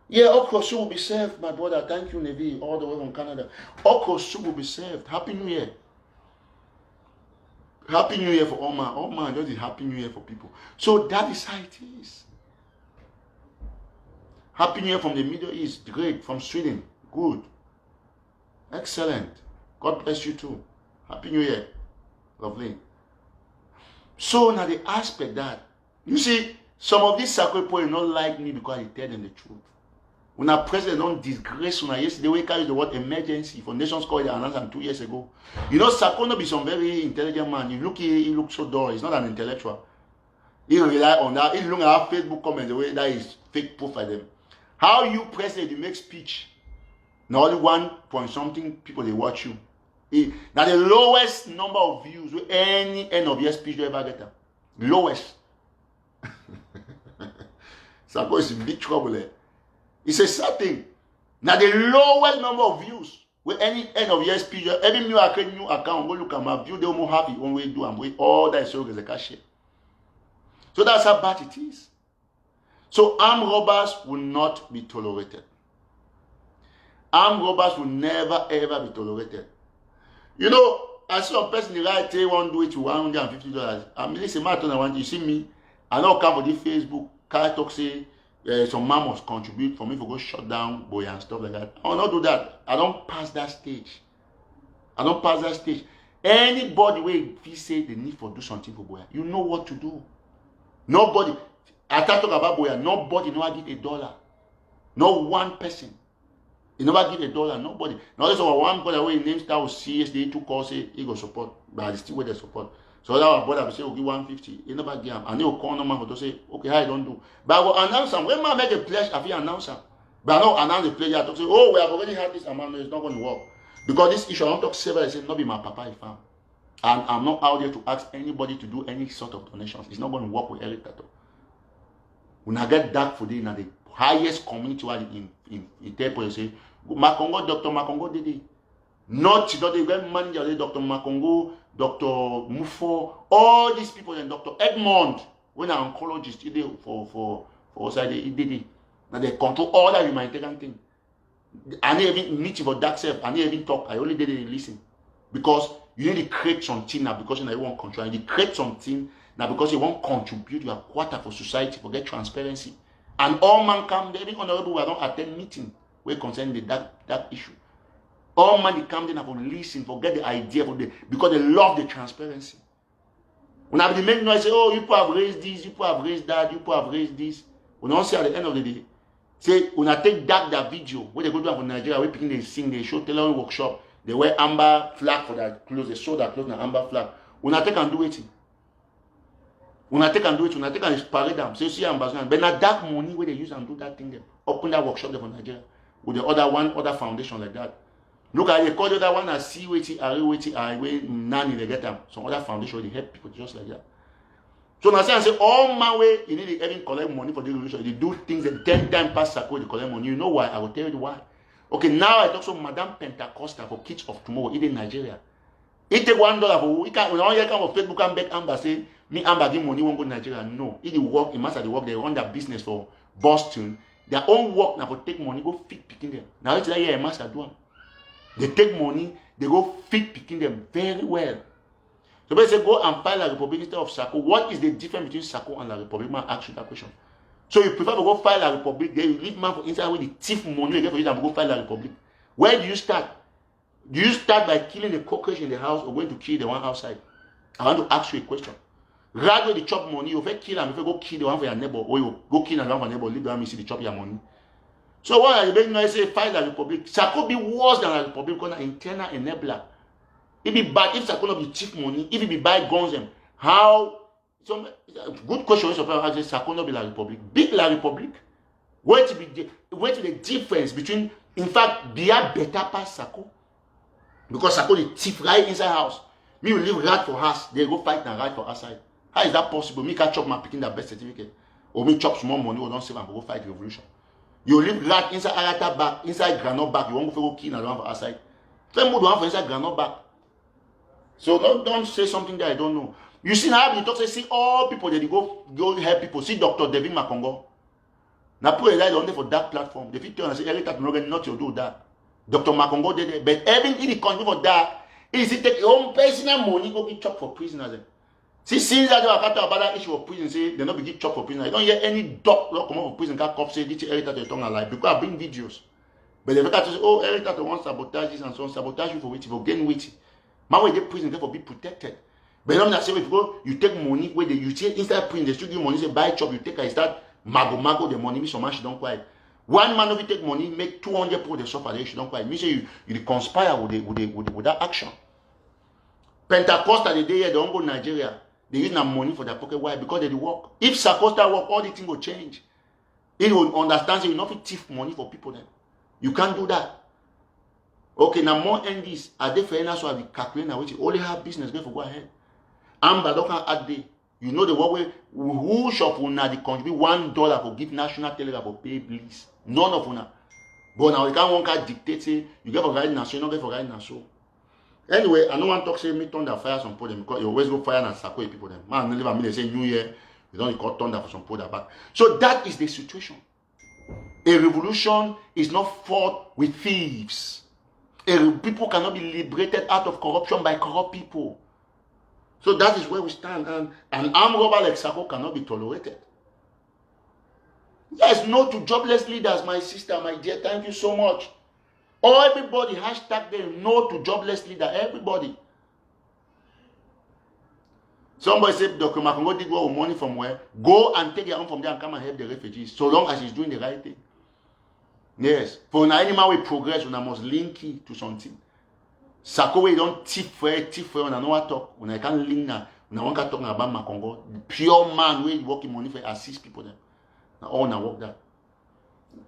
S1: Yeah, Okro soup will be served, my brother. Thank you, Nevi, all the way from Canada. Okro soup will be served. Happy New Year. Happy New Year for all man. All man, just a Happy New Year for people. So that is how it is. Happy New Year from the Middle East. Great. From Sweden. Good. Excellent. God bless you too. Happy New Year. Lovely. So now the aspect that, you see, some of these sacred people will not like me because I tell them the truth. When our president don't disgrace when yesterday we carry the word emergency for Nations Cup, they announced them 2 years ago. You know, Sako no be some very intelligent man. You look here, he looks so dull. He's not an intellectual. He rely on that. He look at our Facebook comments the way that is fake proof for them. How you president you make speech? Now only 1 point something people they watch you. Now the lowest number of views with any end of year speech you ever get them. Lowest. Sako is in big trouble there. It's a sad thing. Now the lowest number of views with any end of year speech, every new account, go look at my view, they will have it one way do and with all that is so as a cashier. So that's how bad it is. So armed robbers will not be tolerated. Armed robbers will never ever be tolerated. You know, I saw a person in the right day want to do it to $150. I mean, listen, I want you see me. I know come for the Facebook, can't talk say. Some man must contribute for me to go shut down boy and stuff like that. I will not do that. I don't pass that stage. I don't pass that stage. Anybody where he say they need for do something for boy, you know what to do. Nobody. I talk about boy. Nobody never give $1. No one person. He never give $1. Nobody. Now there's one brother where he names that was CSD to call say he go support, but I still where they support. So that our brother will say, okay, 150. He never give him. And he will call no man to say, okay, I don't do. But I will announce him. When man make a pledge, I will announce him. But I don't announce the pledge. I talk say, oh, we have already had this amount. No, it's not going to work. Because this issue, I don't talk several. I say, not be my papa, if I'm. And I'm not out there to ask anybody to do any sort of donations. It's not going to work with Eric Tato. When I get dark for the highest community in Tepo, you say, Makongo, Dr. Makongo did it. Not the great manager, Dr. Makongo, Dr. Mufo, all these people, and Dr. Edmond, when an oncologist, he did for he did it. Now they control all that humanitarian thing. I didn't even meet for that self. I didn't even talk. I only did it listen. Because you need to create something now because you want control. You need to create something now because you want to contribute your quarter for society, for get transparency. And all man come there, even honorable, I don't attend meeting where concern that issue. All man they come there for listen, for get the idea for because they love the transparency. When I make noise say, oh, you people have raised this, you people have raised that, you people have raised this. When I say at the end of the day, say when I take that video where they go to Nigeria, where people they sing, they show tailoring workshop, they wear amber flag for their clothes, they show their clothes in amber flag. When I take and do it, when I take and parade them, say see ambassador, but not that money where they use and do that thing there, open that workshop there for Nigeria with the other foundation like that. Look at the call the other one as see waiting, nanny they get them. Some other foundation they help people just like that. So now say all my way you need to even collect money for the revolution. They do things that 10 times past Sako they collect money. You know why? I will tell you why. Okay, now I talk to Madame Pentecosta for Kids of Tomorrow in Nigeria. It take $1 for we can't when all you come on Facebook and beg Amber say me Amber give money won't go to Nigeria. No, it work, it must have the work, they run their business for Boston. Their own work now for take money, go feed picking them. Now it's like yeah, must have do them. They take money, they go feed picking them very well. So when they say go and file a Republic instead of Sako, what is the difference between Sako and La Republic? Man, ask you that question. So you prefer to go file a Republic, then you leave man for inside where the thief money you get for you and go file a Republic. Where do you start? Do you start by killing the cockroach in the house or going to kill the one outside? I want to ask you a question. Rather than the chop money, you first kill them, if you go kill the one for your neighbor, or you go kill the one for your neighbor, leave the one you see the chop your money. So what are you making noise say file a Republic? Sako be worse than a Republic because an internal enabler. It be bad if Sako not be cheap money, if it be buy guns them. How some good question is about Sako not be La Republic. Big La Republic. Where to be the difference between in fact be a better past Sako? Because Sako the thief right inside house. Me will leave rat for house, they go fight and rat for outside. How is that possible? Me can chop my picking that birth certificate. Or me chop small money or don't save and go fight revolution. You live rat inside Arata back, inside Granite back. You want to go kill and don't have outside. Tell me for inside Granite back. So don't say something that I don't know. You see now you talk say see all people that go help people. See Dr. David Makongo. Now put a light on there for that platform. The fit and say every time not to do that. Dr. Makongo did it, but even in the country for that, is it take your own personal money go get chopped for prisoners. See, since I don't about that issue of prison, say they not be get chopped for prisoners. I don't hear any doctor come out of prison can cop say this Eric your tongue alive because I bring videos. But they look at say, oh, Eric that wants sabotage this and so on, sabotage you for waiting, for gain weight. Man, when they prison, they for be protected. But I'm not saying if you go, you take money where you say inside prison, they still give you money, say buy chop, you take and start mago the money, me so much you don't quite. One man if you take money, make 200 people they suffer, they don't quite. Me say you conspire with that action. Pentecost the day they don't go to Nigeria, they use their money for their pocket. Why? Because they work. If Sacosta work, all the things will change. He will understand so you not thief money for people then. You can't do that. Okay, now more NDs are they fair enough so I be calculating which only have business go ahead. But don't add day. You know the way who shop will not contribute $1 for give national telegraph for pay bills. None of una. But now you can't one card dictate say you get for right now, so you not get for right now. So anyway, I don't want to talk say me thunder fire some people because you always go fire and Sako people them. Man, never they say New Year, you don't call thunder for some people back. So that is the situation. A revolution is not fought with thieves. People cannot be liberated out of corruption by corrupt people. So that is where we stand. And an armed robber like Sako cannot be tolerated. Yes, no to jobless leaders, my sister, my dear. Thank you so much. Or everybody, hashtag them, no to jobless leader. Everybody. Somebody said, Dr. Makongo did go with money from where? Go and take your own from there and come and help the refugees. So long as he's doing the right thing. Yes. For an animal we progress, we must link it to something. Sako we don't tip for when I know what talk. When I can't link now, when I want to talk about Makongo, the pure man where working money for assist people them. Now all now work that.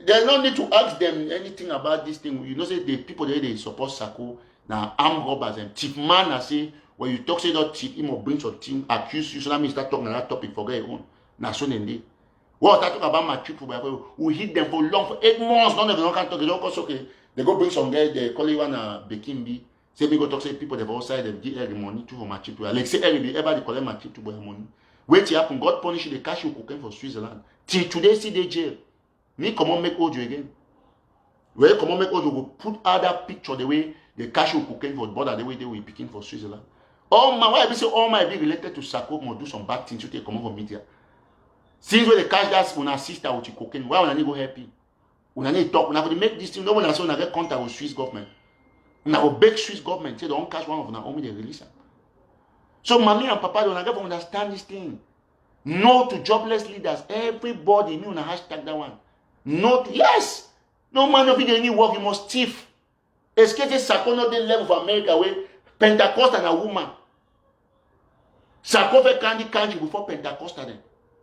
S1: There's no need to ask them anything about this thing. You know, say the people there they support Sako now armed robbers and tip man. I say when you talk say not tip him or bring some team accuse you. So that means start talking on that topic forget your own. Now so then they. What I talk about my people, we hit them for long for 8 months. None of them can talk. They don't cause okay. They go bring some guy. They call it one Bekimbi. Say me go talk say people they've outside they give every money to for my chip. Like say every ever they collect my chip to buy money. Wait till happen. God punish you. They cash you cocaine for Switzerland. Till today see they jail. Me come on make audio again. Where come on make audio go put other picture the way they cash you cocaine for border the way they will picking for Switzerland. All my why I say all my be related to Sako must do some bad things to take come on for media. Since when they catch that una sister with cocaine, why una need go help you? Una need talk. Una go make this thing. No one say una get contact with Swiss government. Una go beg Swiss government say they don't catch one of una only they release them. So mommy and papa don't get to understand this thing. No to jobless leaders. Everybody me una hashtag that one. No to yes. No man of any work you must thief. Escape Sako not the level of America where Pentecost and a woman. Sako fe candy country before Pentecost then.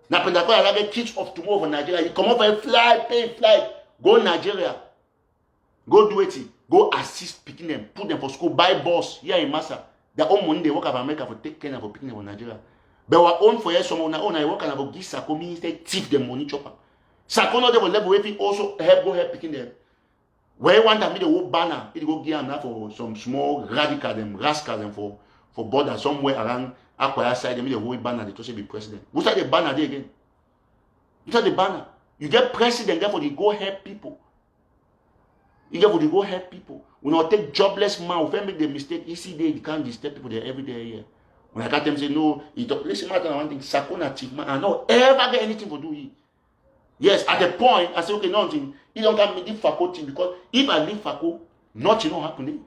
S1: Now Pentecost I get kids of tomorrow for Nigeria. You come up and fly, pay flight, go Nigeria. Go do it. Go assist picking them, put them for school, buy bus here in Massa. Their own money they work of America for take care of picking them for Nigeria. But our own for yes, someone own I work and I will give Sako means they thief them money chopper. Sako not level level where also help picking them. Where you want to meet the whole banner, it go give them for some small radical them, rascal them for border somewhere around Aqua side, they meet the whole banner, they just say be president. What's that the banner there again? What's that the banner? You get president, therefore they go help people. You get for they go help people. When I take jobless man, if I make the mistake, you see they can't disturb people there every day here. When I got them say no, listen matter one thing, Sako na chief man, I don't ever get anything for do it. Yes, at the point, I say, okay, nothing. You don't have me leave Fako thing because if I leave Fako, nothing will happen.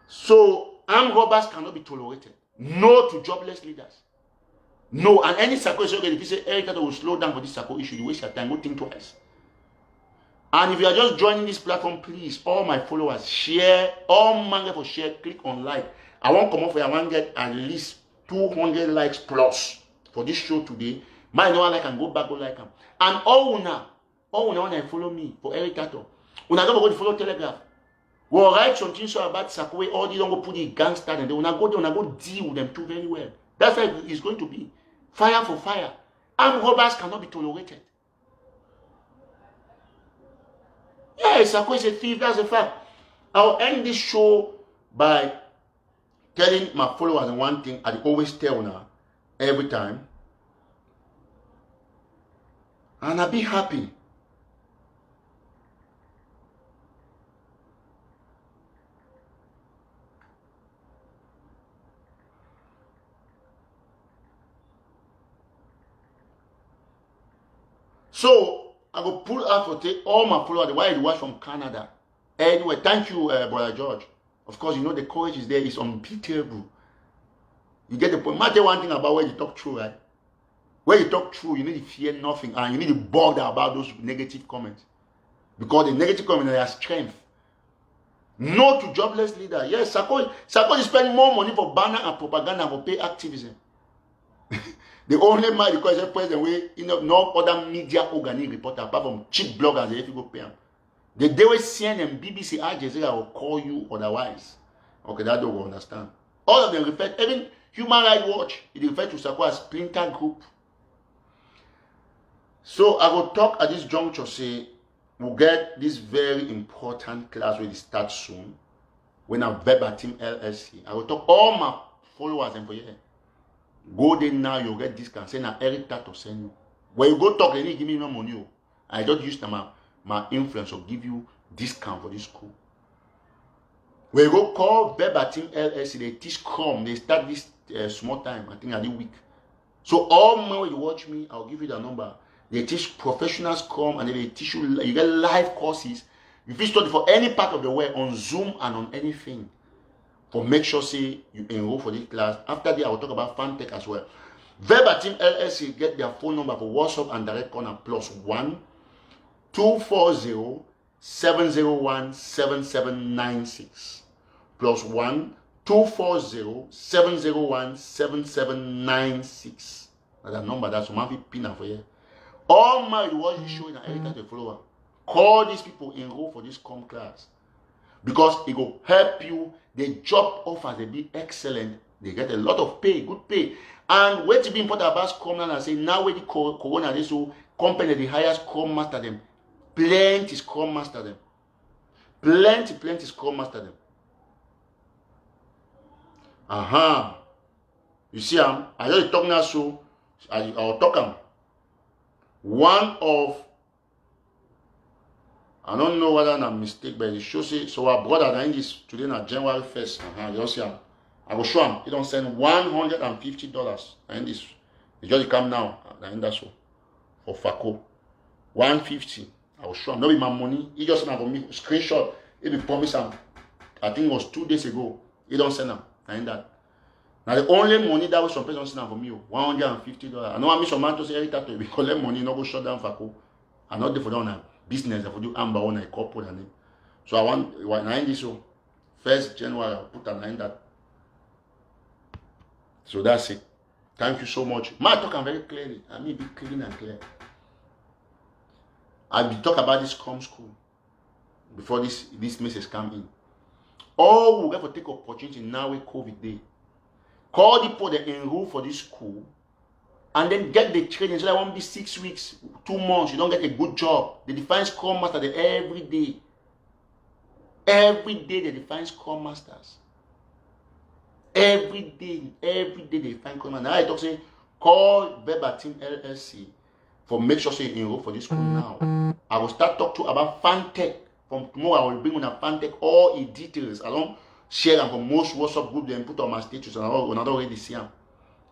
S1: So, armed robbers cannot be tolerated. No to jobless leaders. No, and any Sako is okay. If you say Eric will slow down for this Sako issue, you waste your time, go think twice. And if you are just joining this platform, please, all my followers, share, all manga for share, click on like. I want to come off where I want to get at least 200 likes plus for this show today. My no one like and go back, go like them. And all una when I follow me for Eric Tato, una don't go to follow Telegraph. We'll write something so about Sakwe, all these don't go put the gangster and they will not go there, will not go deal with them too very well. That's how it's going to be. Fire for fire. Armed robbers cannot be tolerated. Yes, Sakwe is a thief, that's a fact. I'll end this show by telling my followers one thing I always tell now, every time. And I'll be happy. So I go pull out for take all my followers. Why you watch from Canada? Anyway, thank you, Brother George. Of course, you know the courage is there. It's unbeatable. You get the point. Matter one thing about where you talk true, right? Where you talk true, you need to fear nothing, and you need to bother about those negative comments, because the negative comments are strength. No to jobless leader. Yes, Sako is spending more money for banner and propaganda and for pay activism. The only man because the president way no other media organic reporter apart from cheap bloggers if you go pay them. The day we CNN, BBC, Al Jazeera will call you otherwise. Okay, that don't understand. All of them refer, even Human Rights Watch, it refers to Sako as splinter group. So I will talk at this juncture, say we'll get this very important class where it starts soon. When I'm verbatim LLC, I will talk all my followers and for you. Go there now, you'll get discount. Say now Eric Tato send you. When you go talk, they need give me no money. I don't use my influence or give you discount for this school. When you go call verbatim LLC, they teach Scrum. They start this small time, I think, at the week. So all when you watch me, I'll give you the number. They teach professional Scrum and they teach you get live courses. You can study for any part of the world on Zoom and on anything. For make sure say you enroll for this class. After that, I will talk about FanTech as well. Verbatim LLC get their phone number for WhatsApp and direct corner +1 240 701 7796 +1 240 701 7796. That's the number. That's one pin for you. All my watch show in every time to follower. Call these people, enroll for this class. Because it will help you. The job offers they be excellent. They get a lot of pay, good pay. And what to be important about Scrum now, I say now with the corona, this company the highest Scrum master them. Plenty Scrum master them. Plenty Scrum master them. You see, I just talk now, so I'll talk them. One of, I don't know whether I'm a mistake, but it shows it. So our brother in this today na January 1st. You see, I will show him. He don't send $150. And this, it just come now. And that's so for Fako, 150. I will show him. Not be my money. He just send for me screenshot. He be promise him. I think it was 2 days ago. He don't send him. And that. Now the only money that was some person send for me, $150. I know I miss some man to say every time we collect money, no go shut down Fako. I'm not there for that business. I for do amber on a corporate and name. So I want 90 so 1st January I'll put a 9 that. So that's it. Thank you so much. I talk very clearly. I mean be clean and clear. I'll be talk about this Scrum school before this message come in. All we have to take opportunity now with COVID day. Call the people that enroll for this school and then get the training. So that won't be 6 weeks, 2 months. You don't get a good job. They define Scrum Master every day. Every day they define Scrum Masters. Every day they define Scrum Masters. Now I talk say, call verbatim LLC for make sure you enroll for this school now. I will start talk to about FanTech. From tomorrow I will bring on a FanTech all the details. I don't share them for most WhatsApp group then put on my status and I don't already see them.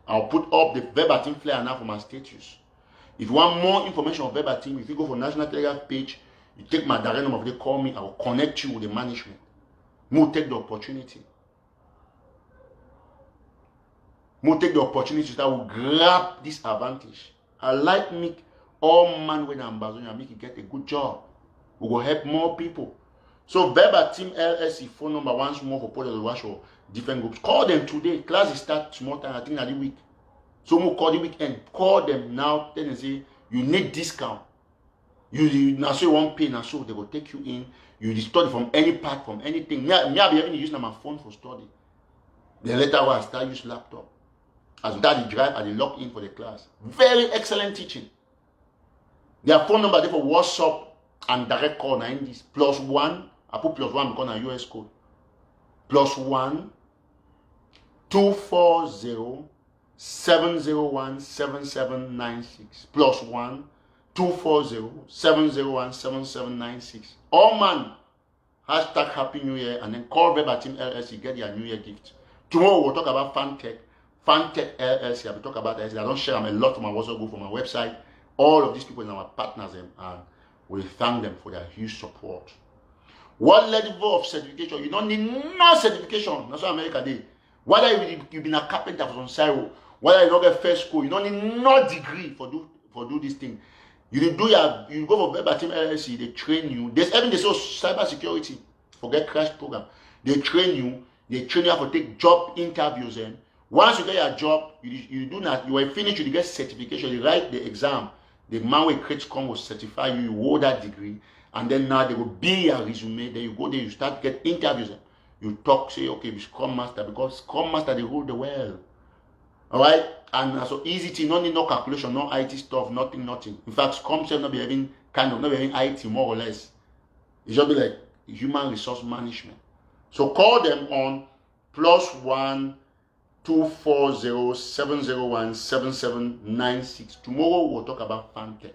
S1: I'll put up the verbatim flyer now for my status. If you want more information on verbatim, if you go for National Telegraph page, you take my direct number, they call me, I will connect you with the management. More take the opportunity. More take the opportunity that will grab this advantage. I like make all man when I'm Bazonia make you get a good job. We will help more people. So verbatim LSC phone number once more for Port Wash or different groups. Call them today. Class start small time, I think at the week. So we'll call the weekend. Call them now. Then they say you need discount. You now say one pay now, so they will take you in. You study from any part, from anything. Me, I be even using my phone for study. Then later on, I start use laptop. As that the drive, I log in for the class. Very excellent teaching. Their phone number there for WhatsApp and direct call 90s. +1. I put +1 because I'm US code. +1 240 701 7796. +1 240 701 7796. All man. Hashtag Happy New Year and then call Verbatim LLC. Get your New Year gift. Tomorrow we'll talk about Fantech. Fantech LLC. I will talk about LLC. I don't share them a lot from my WhatsApp group, from my website. All of these people are our partners, and we thank them for their huge support. What level of certification? You don't need no certification. That's what America did. Whether you've been a carpenter for some side, whether you don't get first school, you don't need no degree for do this thing. You go for Verbatim LLC. They train you. There's even this cyber security. Forget crash program. They train you. They train you how to take job interviews. And once you get your job, you do not. You are finished. You get certification. You write the exam. The man will create will certify you. You hold that degree, and then now they will be your resume. Then you go there. You start get interviews. You talk. Say okay, be Scrum Master, because Scrum Master they rule the world. All right, and so easy thing. No need no calculation, no IT stuff, nothing. In fact, Scrum self not be having not be having IT more or less. It just be like human resource management. So call them on +1 240 701 7796. Tomorrow we'll talk about Fantech.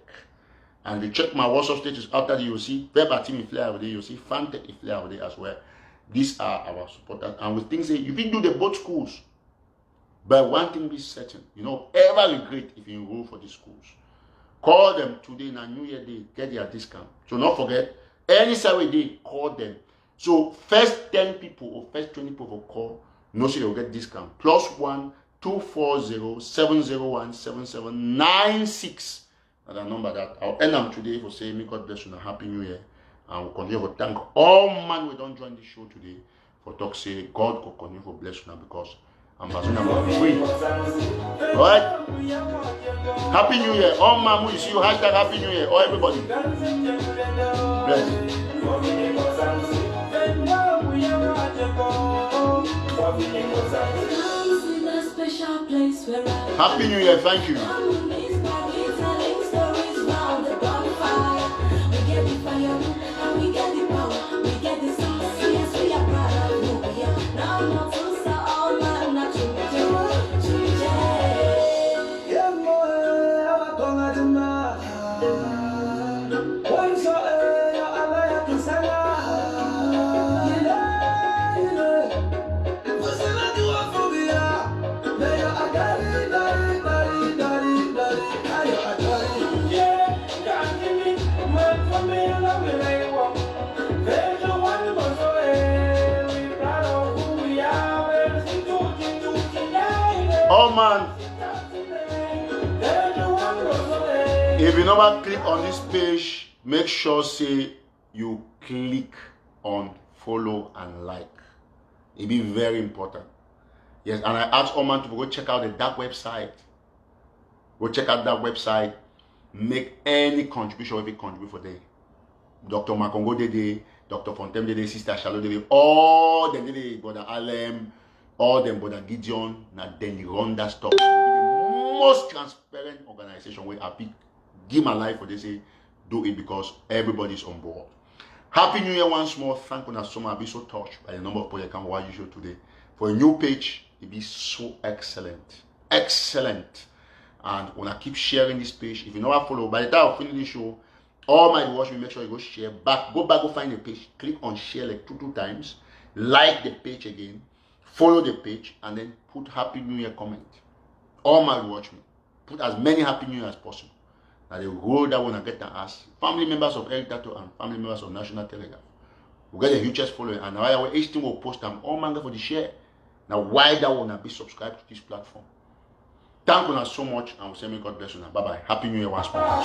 S1: And you check my WhatsApp status after you'll see Verbatim if flare over there, you'll see Fantech if flare over there as well. These are our supporters. And we think say you can do the both schools. But one thing be certain, you know, ever regret if you enroll for these schools. Call them today in a New Year day, get their discount. So don't forget, any Saturday day, call them. So first 10 people or first 20 people will call, no say you'll get discount. +1 240 701 7796. And the number that I'll end them today for saying, may God bless you and a happy New Year. And we'll continue to thank all man we don't join the show today for talk say God will continue to bless you now, because I'm free. Alright? Happy New Year. All man you see you hashtag Happy New Year. All everybody. Bless. Happy New Year, thank you. Oh man, if you never click on this page, make sure say you click on follow and like. It be very important. Yes, and I ask all man to go check out the dark website. Go check out that website. Make any contribution, every contribute for them. Dr. Makongo Dede, Dr. Fontem Dede, Sister Shalom Dede, all them Dede, Brother Alem, all them Brother Gideon, now then they run that stuff. It will be the most transparent organization where I give my life for this, say, do it because everybody's on board. Happy New Year once more. Thank you so much. I'll be so touched by the number of projects I can watch you show today. For a new page, it be so excellent. Excellent. And when I keep sharing this page, if you never follow, by the time I finish the show, all my watch me, make sure you go share back. Go back, go find the page. Click on share like two times. Like the page again. Follow the page and then put Happy New Year comment. All my watch me. Put as many Happy New Year as possible. Now they roll that one and get to ask family members of Eric Tato and family members of National Telegraph. We get the hugest following, and now each thing will post them all man for the share. Now why that one be subscribed to this platform? Thank you so much, and we'll say may God bless you now. Bye bye. Happy New Year once more.